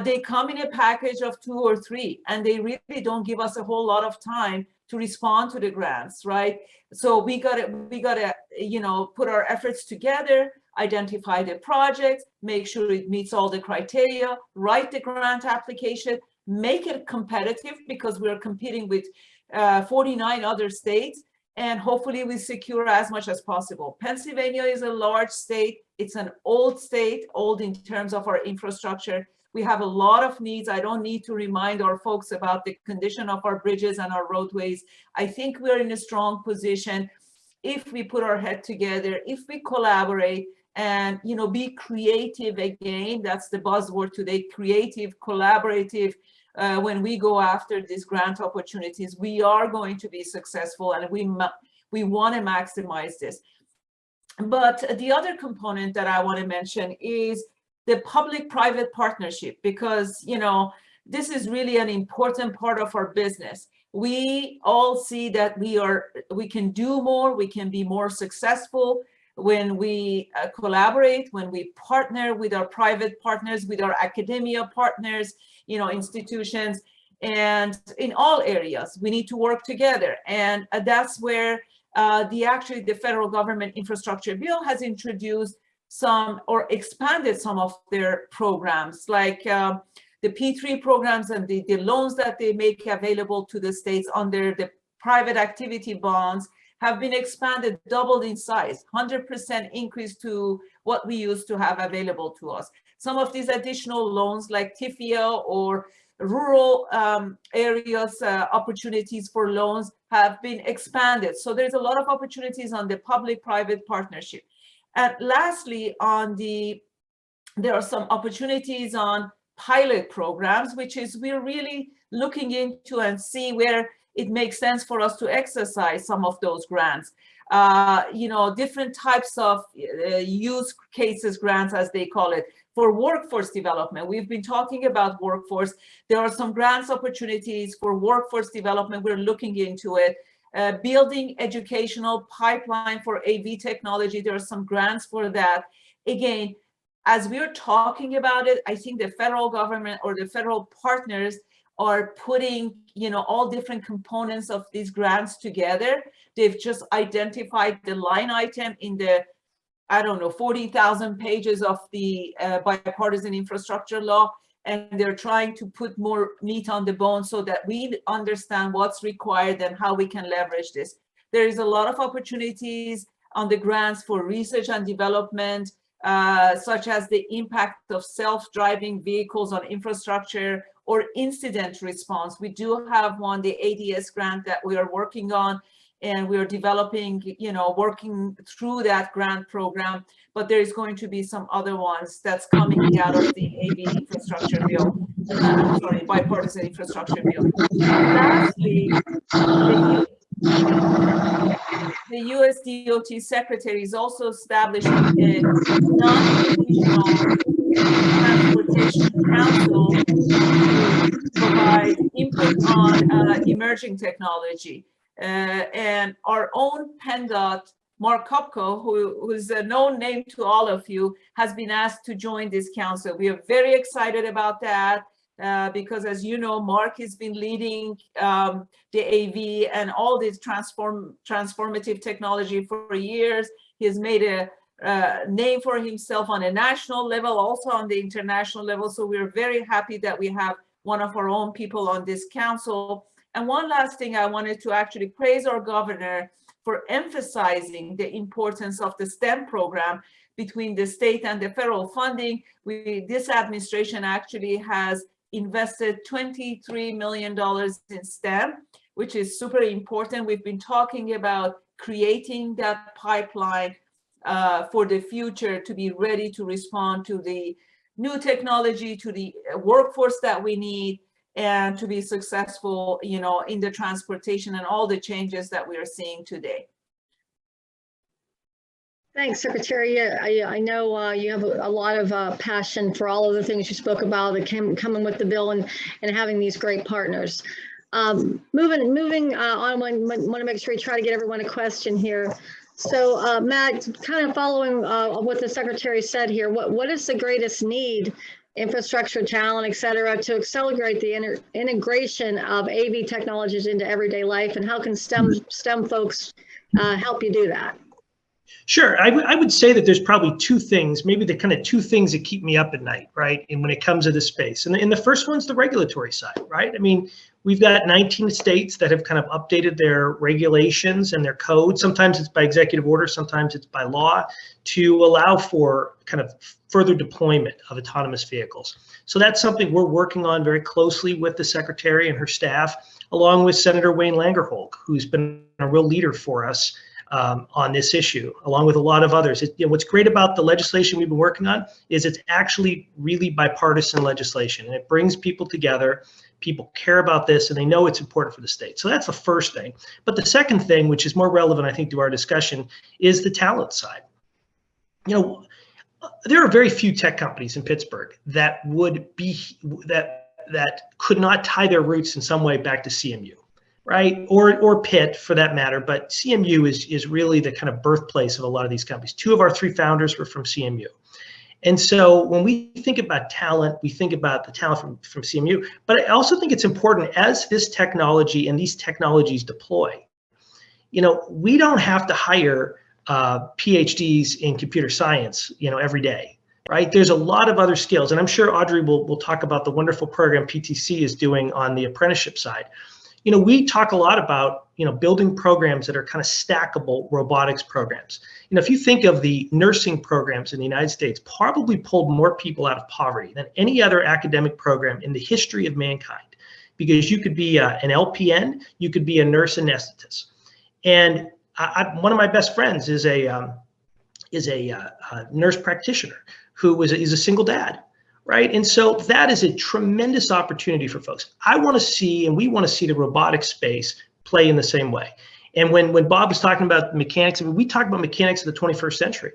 They come in a package of 2 or 3, and they really don't give us a whole lot of time to respond to the grants, right? So we gotta, you know, put our efforts together, identify the projects, make sure it meets all the criteria, write the grant application, make it competitive, because we're competing with 49 other states, and hopefully we secure as much as possible. Pennsylvania is a large state. It's an old state, old in terms of our infrastructure. We have a lot of needs. I don't need to remind our folks about the condition of our bridges and our roadways. I think we're in a strong position if we put our head together, if we collaborate, and, you know, be creative again. That's the buzzword today: creative, collaborative. When we go after these grant opportunities, we are going to be successful, and we want to maximize this. But the other component that I want to mention is the public-private partnership, because, you know, this is really an important part of our business. We all see that we can do more, we can be more successful when we collaborate, when we partner with our private partners, with our academia partners, you know, institutions, and in all areas, we need to work together. And that's where the federal government infrastructure bill has introduced some, or expanded some of their programs, like the P3 programs and the loans that they make available to the states under the private activity bonds have been expanded, doubled in size, 100% increase to what we used to have available to us. Some of these additional loans, like TIFIA or rural areas, opportunities for loans, have been expanded. So there's a lot of opportunities on the public-private partnership. And lastly, there are some opportunities on pilot programs, which is we're really looking into and see where it makes sense for us to exercise some of those grants. You know, different types of use cases grants, as they call it, for workforce development. We've been talking about workforce. There are some grants opportunities for workforce development. We're looking into it. Building educational pipeline for AV technology. There are some grants for that. Again, as we're talking about it, I think the federal government or the federal partners are putting, you know, all different components of these grants together. They've just identified the line item in the, I don't know, 40,000 pages of the Bipartisan Infrastructure Law, and they're trying to put more meat on the bone so that we understand what's required and how we can leverage this. There is a lot of opportunities on the grants for research and development, such as the impact of self-driving vehicles on infrastructure or incident response. We do have one, the ADS grant, that we are working on, and we are developing, you know, working through that grant program, but there is going to be some other ones that's coming out of the AV infrastructure bill, bipartisan infrastructure bill. Lastly, the US DOT Secretary is also establishing a non-traditional transportation council to provide input on emerging technology. And our own PennDOT, Mark Kopko, who's a known name to all of you, has been asked to join this council. We are very excited about that because, as you know, Mark has been leading the AV and all this transformative technology for years. He has made a name for himself on a national level, also on the international level. So we're very happy that we have one of our own people on this council. And one last thing, I wanted to actually praise our governor for emphasizing the importance of the STEM program between the state and the federal funding. This administration actually has invested $23 million in STEM, which is super important. We've been talking about creating that pipeline for the future to be ready to respond to the new technology, to the workforce that we need, and to be successful, in the transportation and all the changes that we are seeing today. Thanks, Secretary. Yeah, I know you have a lot of passion for all of the things you spoke about that coming with the bill and having these great partners. Moving on, I want to make sure we try to get everyone a question here. So Matt, kind of following what the Secretary said here, what is the greatest need, infrastructure, talent, et cetera, to accelerate the integration of AV technologies into everyday life, and how can STEM folks help you do that? Sure. I would say that there's probably two things, maybe the kind of two things that keep me up at night, right? And when it comes to this space, and the first one's the regulatory side, right? I mean, we've got 19 states that have kind of updated their regulations and their code. Sometimes it's by executive order, sometimes it's by law, to allow for kind of further deployment of autonomous vehicles. So that's something we're working on very closely with the Secretary and her staff, along with Senator Wayne Langerholg, who's been a real leader for us on this issue, along with a lot of others. What's great about the legislation we've been working on is it's actually really bipartisan legislation, and it brings people together. People care about this, and they know it's important for the state. So that's the first thing. But the second thing, which is more relevant, I think, to our discussion, is the talent side. There are very few tech companies in Pittsburgh that would be that could not tie their roots in some way back to CMU. Right, or Pitt for that matter, but CMU is really the kind of birthplace of a lot of these companies. 2 of our 3 founders were from CMU. And so when we think about talent, we think about the talent from CMU, but I also think it's important as this technology and these technologies deploy, we don't have to hire PhDs in computer science, every day, right? There's a lot of other skills, and I'm sure Audrey will talk about the wonderful program PTC is doing on the apprenticeship side. We talk a lot about, building programs that are kind of stackable robotics programs. If you think of the nursing programs in the United States, probably pulled more people out of poverty than any other academic program in the history of mankind, because you could be an LPN, you could be a nurse anesthetist. And one of my best friends is a nurse practitioner who is a single dad. Right. And so that is a tremendous opportunity for folks. I want to see, and we want to see the robotics space play in the same way. And when Bob was talking about mechanics, we talk about mechanics of the 21st century,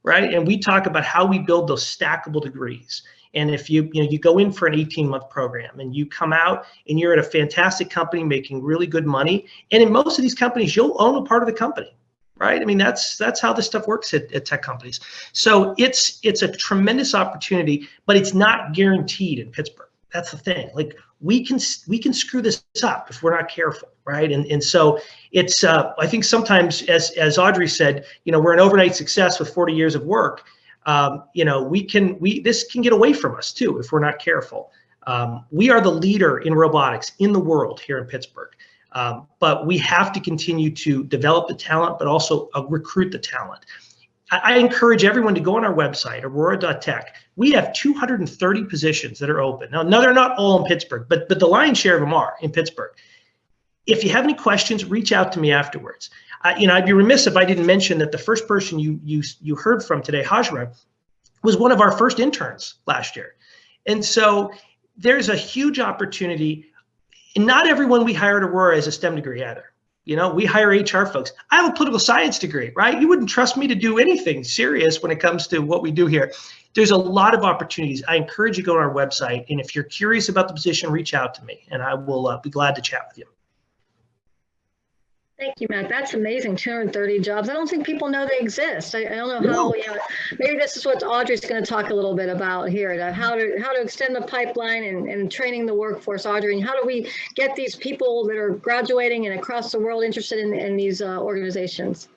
right? And we talk about how we build those stackable degrees. And if you go in for an 18-month program and you come out and you're at a fantastic company making really good money, and in most of these companies, you'll own a part of the company. Right. I mean, that's how this stuff works at tech companies. So it's a tremendous opportunity, but it's not guaranteed in Pittsburgh. That's the thing. Like we can screw this up if we're not careful. Right. And so it's I think sometimes, as Audrey said, we're an overnight success with 40 years of work. This can get away from us, too, if we're not careful. We are the leader in robotics in the world here in Pittsburgh. But we have to continue to develop the talent, but also recruit the talent. I encourage everyone to go on our website, aurora.tech. We have 230 positions that are open. Now, they're not all in Pittsburgh, but the lion's share of them are in Pittsburgh. If you have any questions, reach out to me afterwards. I'd be remiss if I didn't mention that the first person you heard from today, Hajra, was one of our first interns last year. And so there's a huge opportunity. And not everyone we hire at Aurora has a STEM degree either. We hire HR folks. I have a political science degree, right? You wouldn't trust me to do anything serious when it comes to what we do here. There's a lot of opportunities. I encourage you to go to our website. And if you're curious about the position, reach out to me and I will be glad to chat with you. Thank you, Matt. That's amazing. 230 jobs. I don't think people know they exist. I don't know how. Maybe this is what Audrey's going to talk a little bit about here. How to extend the pipeline and training the workforce, Audrey. And how do we get these people that are graduating and across the world interested in these organizations?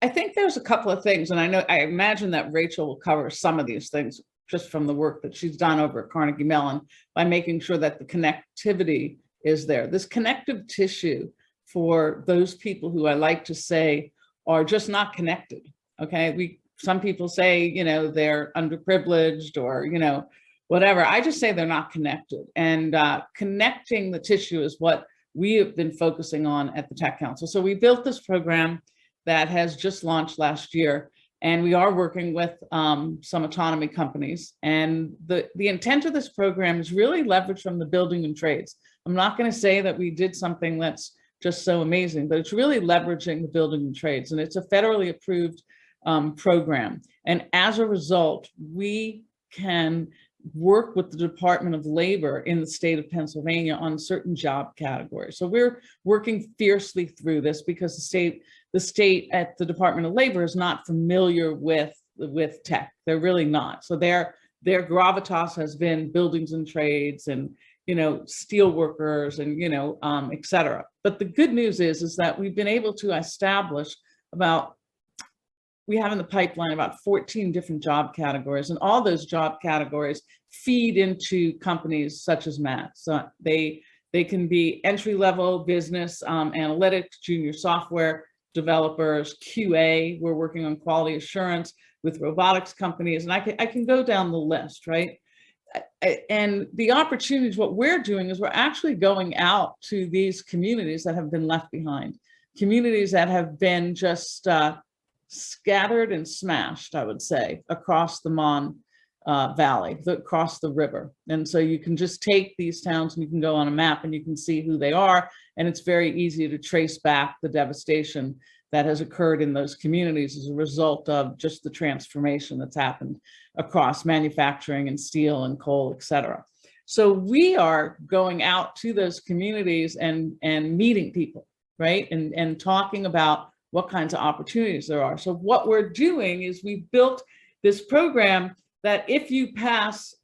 I think there's a couple of things, and I imagine that Rachel will cover some of these things. just from the work that she's done over at Carnegie Mellon by making sure that the connectivity is there. This connective tissue for those people who I like to say are just not connected. Okay, some people say, you know, they're underprivileged or, you know, whatever. I just say they're not connected. And connecting the tissue is what we have been focusing on at the Tech Council. So we built this program that has just launched last year, and we are working with some autonomy companies. And the intent of this program is really leverage from the building and trades. I'm not going to say that we did something that's just so amazing, but it's really leveraging the building and trades. And it's a federally approved program. And as a result, we can work with the Department of Labor in the state of Pennsylvania on certain job categories. So we're working fiercely through this because the state at the Department of Labor is not familiar with tech. They're really not. So their gravitas has been buildings and trades and, you know, steel workers and, you know, et cetera. But the good news is that we've been able to establish we have in the pipeline about 14 different job categories, and all those job categories feed into companies such as Matt. So they can be entry-level business, analytics, junior software developers, QA. We're working on quality assurance with robotics companies, and I can go down the list, right? And the opportunities, what we're doing is we're actually going out to these communities that have been left behind, communities that have been just scattered and smashed, I would say, across the Mon Valley, across the river. And so you can just take these towns and you can go on a map and you can see who they are. And it's very easy to trace back the devastation that has occurred in those communities as a result of just the transformation that's happened across manufacturing and steel and coal, et cetera. So we are going out to those communities and meeting people, right? And talking about what kinds of opportunities there are. So what we're doing is we built this program that if you pass,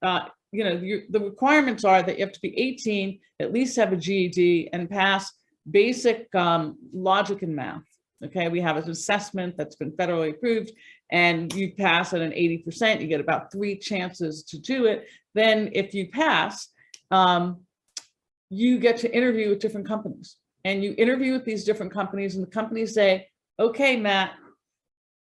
you know, the requirements are that you have to be 18, at least have a GED, and pass basic logic and math. Okay, we have an assessment that's been federally approved, and you pass at an 80%, you get about 3 chances to do it. Then if you pass, you get to interview with different companies. And you interview with these different companies, and the companies say, okay, Matt,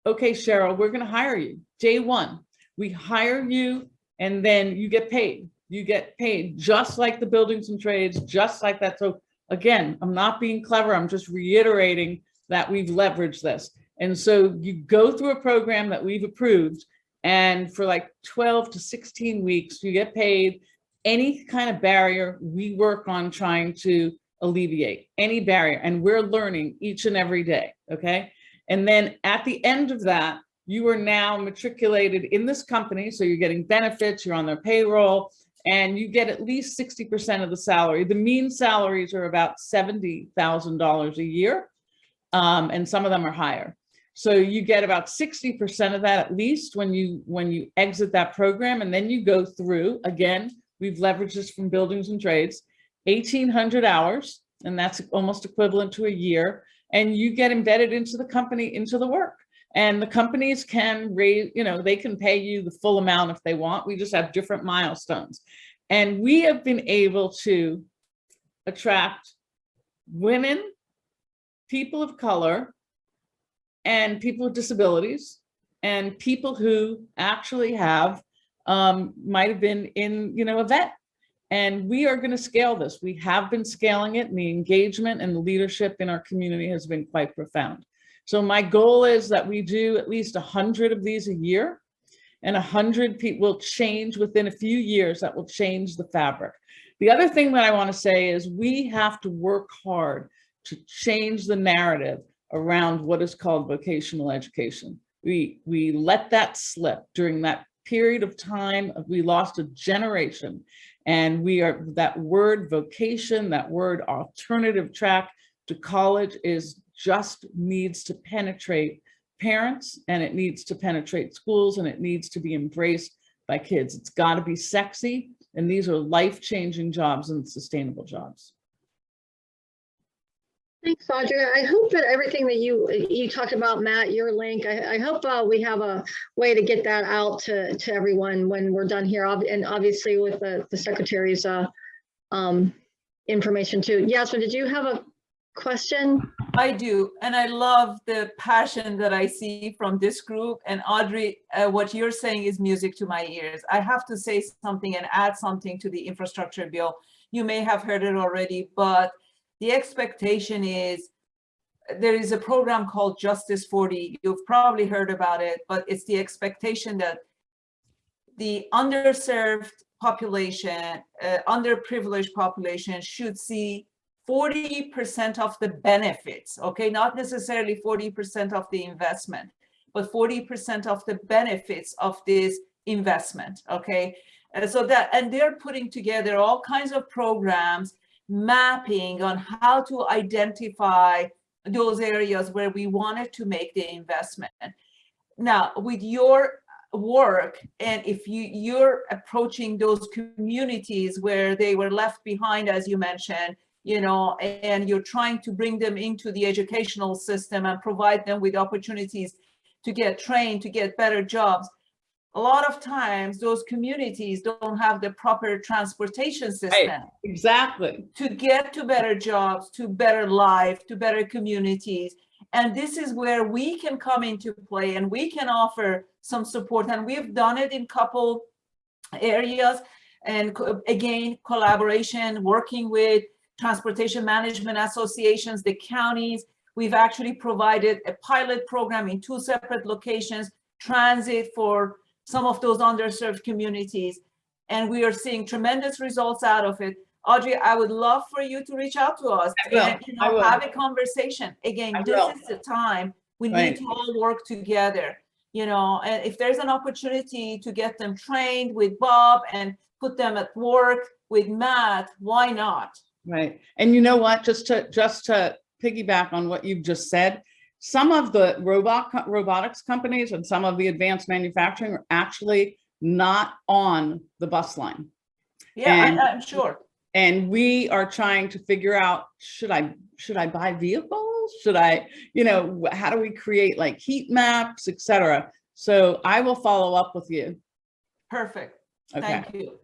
okay, Cheryl, we're gonna hire you. Day one, we hire you, and then you get paid. You get paid just like the buildings and trades, just like that. So again, I'm not being clever, I'm just reiterating that we've leveraged this. And so you go through a program that we've approved, and for like 12 to 16 weeks, you get paid. Any kind of barrier, we work on trying to alleviate any barrier, and we're learning each and every day, okay? And then at the end of that, you are now matriculated in this company, so you're getting benefits, you're on their payroll, and you get at least 60% of the salary. The mean salaries are about $70,000 a year, and some of them are higher. So you get about 60% of that at least when you exit that program, and then you go through, again, we've leveraged this from buildings and trades, 1,800 hours, and that's almost equivalent to a year, and you get embedded into the company, into the work. And the companies can raise, you know, they can pay you the full amount if they want. We just have different milestones. And we have been able to attract women, people of color, and people with disabilities, and people who actually have, might have been in, you know, a vet. And we are going to scale this. We have been scaling it, and the engagement and the leadership in our community has been quite profound. So my goal is that we do at least 100 of these a year, and 100 people will change within a few years. That will change the fabric. The other thing that I want to say is we have to work hard to change the narrative around what is called vocational education. We let that slip during that period of time. We lost a generation. And that word vocation, that word alternative track to college just needs to penetrate parents, and it needs to penetrate schools, and it needs to be embraced by kids. It's got to be sexy, and these are life-changing jobs and sustainable jobs. Thanks, Audrey. I hope that everything that you talked about, Matt, your link, I hope we have a way to get that out to everyone when we're done here, and obviously with the secretary's information too. Yasmin, did you have a question? I do, and I love the passion that I see from this group. And Audrey, what you're saying is music to my ears. I have to say something and add something to the infrastructure bill. You may have heard it already, but the expectation is there is a program called Justice 40. You've probably heard about it, but it's the expectation that the underserved population, underprivileged population should see 40% of the benefits, okay? Not necessarily 40% of the investment, but 40% of the benefits of this investment, okay? And they're putting together all kinds of programs, mapping on how to identify those areas where we wanted to make the investment. Now, with your work, and if you're approaching those communities where they were left behind, as you mentioned, you know, and you're trying to bring them into the educational system and provide them with opportunities to get trained, to get better jobs. A lot of times those communities don't have the proper transportation system. Right, exactly. To get to better jobs, to better life, to better communities. And this is where we can come into play and we can offer some support. And we've done it in a couple areas. And again, collaboration, working with transportation management associations, the counties. We've actually provided a pilot program in 2 separate locations, transit for some of those underserved communities. And we are seeing tremendous results out of it. Audrey, I would love for you to reach out to us and have a conversation. Again, this is the time we need to all work together, you know, and if there's an opportunity to get them trained with Bob and put them at work with Matt, why not? Right. And you know what, just to piggyback on what you've just said, some of the robotics companies and some of the advanced manufacturing are actually not on the bus line. Yeah, I'm sure. And we are trying to figure out, should I buy vehicles? Should I, you know, how do we create like heat maps, etc. So I will follow up with you. Perfect. Okay. Thank you.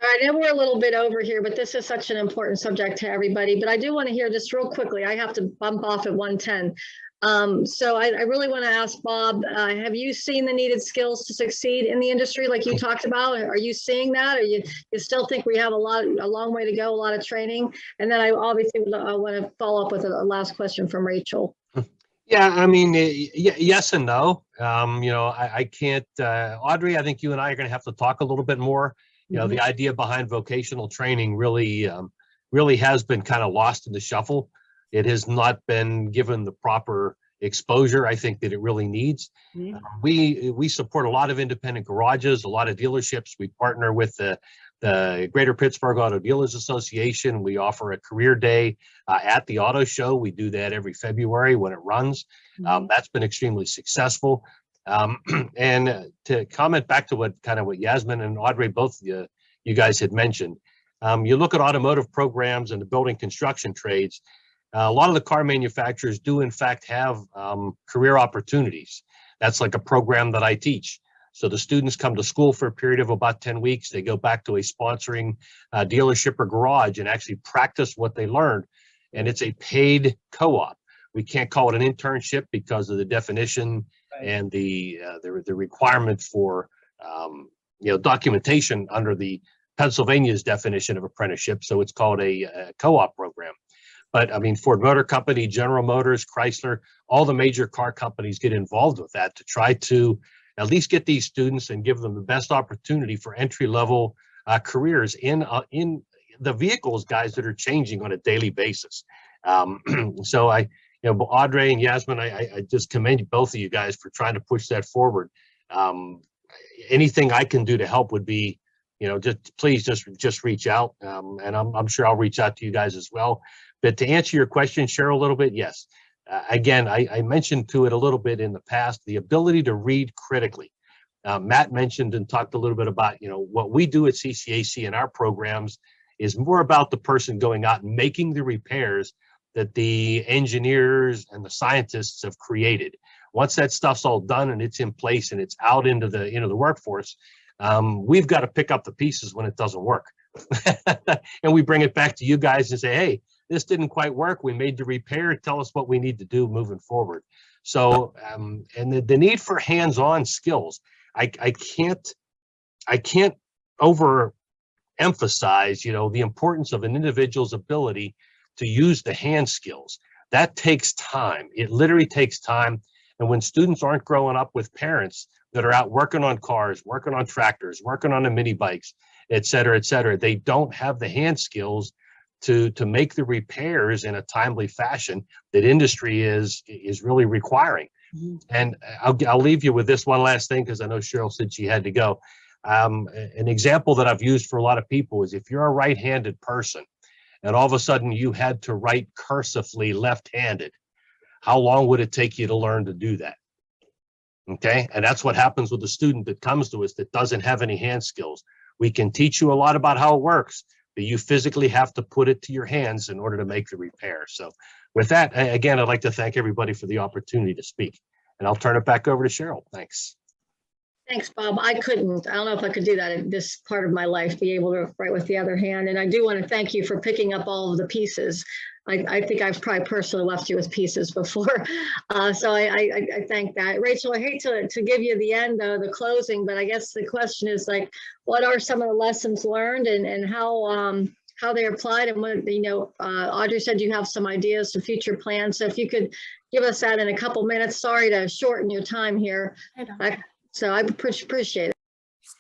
All right, and we're a little bit over here, but this is such an important subject to everybody. But I do want to hear just real quickly, I have to bump off at 1:10. So I really want to ask Bob, have you seen the needed skills to succeed in the industry like you talked about? Are you seeing that? Or you still think we have a long way to go, a lot of training? And then I obviously want to follow up with a last question from Rachel. Yeah, I mean, yes and no. You know, I can't, Audrey, I think you and I are going to have to talk a little bit more. You know, the idea behind vocational training really has been kind of lost in the shuffle. It has not been given the proper exposure, I think, that it really needs. We support a lot of independent garages, a lot of dealerships. We partner with the Greater Pittsburgh Auto Dealers Association. We offer a career day at the auto show. We do that every February when it runs. That's been extremely successful. And to comment back to what Yasmin and Audrey, both you guys had mentioned, you look at automotive programs and the building construction trades, a lot of the car manufacturers do in fact have career opportunities. That's like a program that I teach. So the students come to school for a period of about 10 weeks. They go back to a sponsoring dealership or garage and actually practice what they learned. And it's a paid co-op. We can't call it an internship because of the definition and the requirement for documentation under the Pennsylvania's definition of apprenticeship. So it's called a co-op program. But I mean, Ford Motor Company, General Motors, Chrysler, all the major car companies get involved with that to try to at least get these students and give them the best opportunity for entry-level careers in the vehicles, guys, that are changing on a daily basis. So Audrey and Yasmin, I just commend both of you guys for trying to push that forward. Anything I can do to help would be, please reach out, and I'm sure I'll reach out to you guys as well. But to answer your question, Cheryl, a little bit, yes. Again, I mentioned to it a little bit in the past, the ability to read critically. Matt mentioned and talked a little bit about, what we do at CCAC in our programs is more about the person going out and making the repairs that the engineers and the scientists have created. Once that stuff's all done and it's in place and it's out into the the workforce, we've got to pick up the pieces when it doesn't work. And we bring it back to you guys and say, hey, this didn't quite work. We made the repair. Tell us what we need to do moving forward. So, and the need for hands-on skills, I can't overemphasize, the importance of an individual's ability to use the hand skills. That takes time. It literally takes time. And when students aren't growing up with parents that are out working on cars, working on tractors, working on the mini bikes, et cetera, they don't have the hand skills to make the repairs in a timely fashion that industry is really requiring. Mm-hmm. And I'll leave you with this one last thing, because I know Cheryl said she had to go. An example that I've used for a lot of people is if you're a right-handed person and all of a sudden you had to write cursively left-handed, how long would it take you to learn to do that? Okay, and that's what happens with a student that comes to us that doesn't have any hand skills. We can teach you a lot about how it works, but you physically have to put it to your hands in order to make the repair. So with that, again, I'd like to thank everybody for the opportunity to speak, and I'll turn it back over to Cheryl. Thanks. Thanks, Bob. I don't know if I could do that in this part of my life, be able to write with the other hand. And I do want to thank you for picking up all of the pieces. I think I've probably personally left you with pieces before. So I thank that. Rachel, I hate to give you the end, the closing, but I guess the question is like, what are some of the lessons learned and how they applied? And what, Audrey said you have some ideas to future plans. So if you could give us that in a couple minutes. Sorry to shorten your time here. So I appreciate it.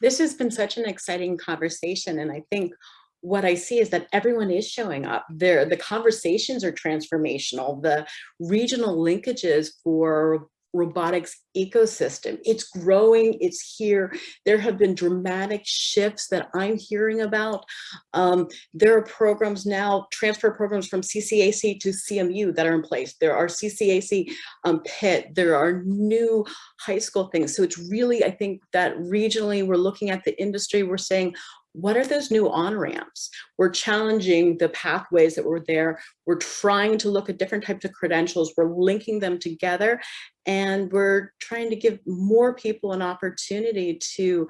This has been such an exciting conversation. And I think what I see is that everyone is showing up there. The conversations are transformational. The regional linkages for robotics ecosystem, it's growing, it's here. There have been dramatic shifts that I'm hearing about. There are programs now, transfer programs from CCAC to CMU that are in place. There are CCAC Pitt, there are new high school things. So it's really, I think that regionally we're looking at the industry, we're saying, what are those new on-ramps? We're challenging the pathways that were there. We're trying to look at different types of credentials. We're linking them together, and we're trying to give more people an opportunity to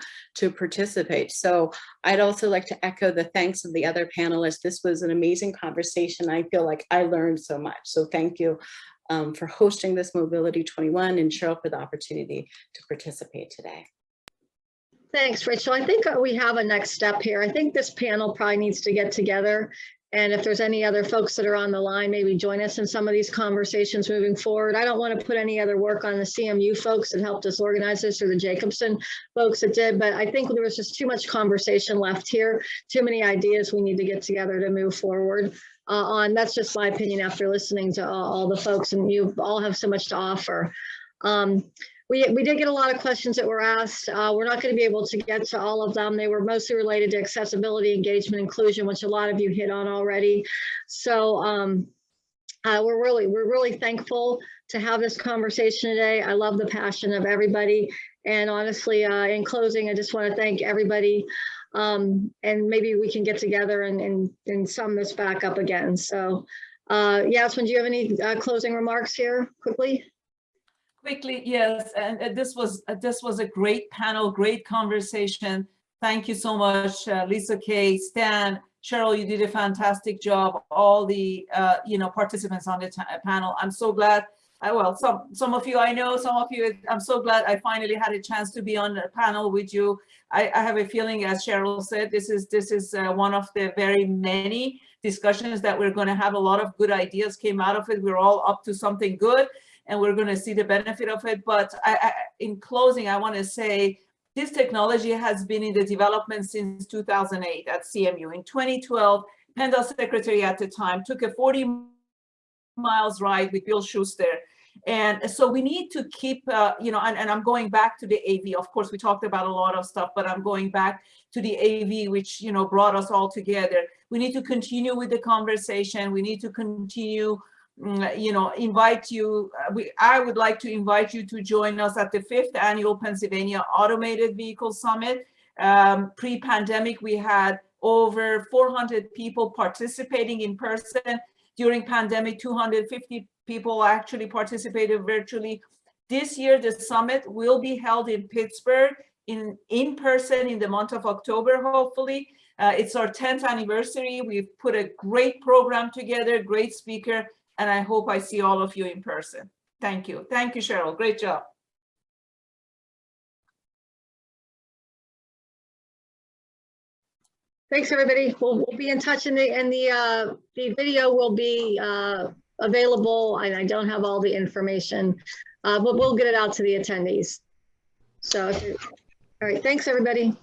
participate. So I'd also like to echo the thanks of the other panelists. This was an amazing conversation. I feel like I learned so much. So thank you for hosting this Mobility 21, and Cheryl for the opportunity to participate today. Thanks, Rachel. I think we have a next step here. I think this panel probably needs to get together. And if there's any other folks that are on the line, maybe join us in some of these conversations moving forward. I don't want to put any other work on the CMU folks that helped us organize this or the Jacobson folks that did, but I think there was just too much conversation left here, too many ideas we need to get together to move forward on. That's just my opinion after listening to all the folks, and you all have so much to offer. We did get a lot of questions that were asked. We're not going to be able to get to all of them. They were mostly related to accessibility, engagement, inclusion, which a lot of you hit on already. So we're really thankful to have this conversation today. I love the passion of everybody. And honestly, in closing, I just want to thank everybody. And maybe we can get together and sum this back up again. So Yasmin, do you have any closing remarks here quickly? Quickly, yes, and this was a great panel, great conversation. Thank you so much, Lisa Kay, Stan, Cheryl. You did a fantastic job. All the participants on the panel. I'm so glad. Well, some of you I know, some of you. I'm so glad I finally had a chance to be on the panel with you. I have a feeling, as Cheryl said, this is one of the very many discussions that we're going to have. A lot of good ideas came out of it. We're all up to something good, and we're going to see the benefit of it. But in closing, I want to say this technology has been in the development since 2008 at CMU. In 2012, PennDOT secretary at the time took a 40 miles ride with Bill Schuster. And so we need to keep, and I'm going back to the AV. Of course, we talked about a lot of stuff, but I'm going back to the AV, which, brought us all together. We need to continue with the conversation. We need to continue invite you. I would like to invite you to join us at the 5th Annual Pennsylvania Automated Vehicle Summit. Pre-pandemic, we had over 400 people participating in person. During pandemic, 250 people actually participated virtually. This year, the summit will be held in Pittsburgh in person in the month of October, hopefully. It's our 10th anniversary. We've put a great program together, great speaker, and I hope I see all of you in person. Thank you. Thank you, Cheryl. Great job. Thanks, everybody. We'll be in touch, and the video will be available. I don't have all the information, but we'll get it out to the attendees. So, all right. Thanks, everybody.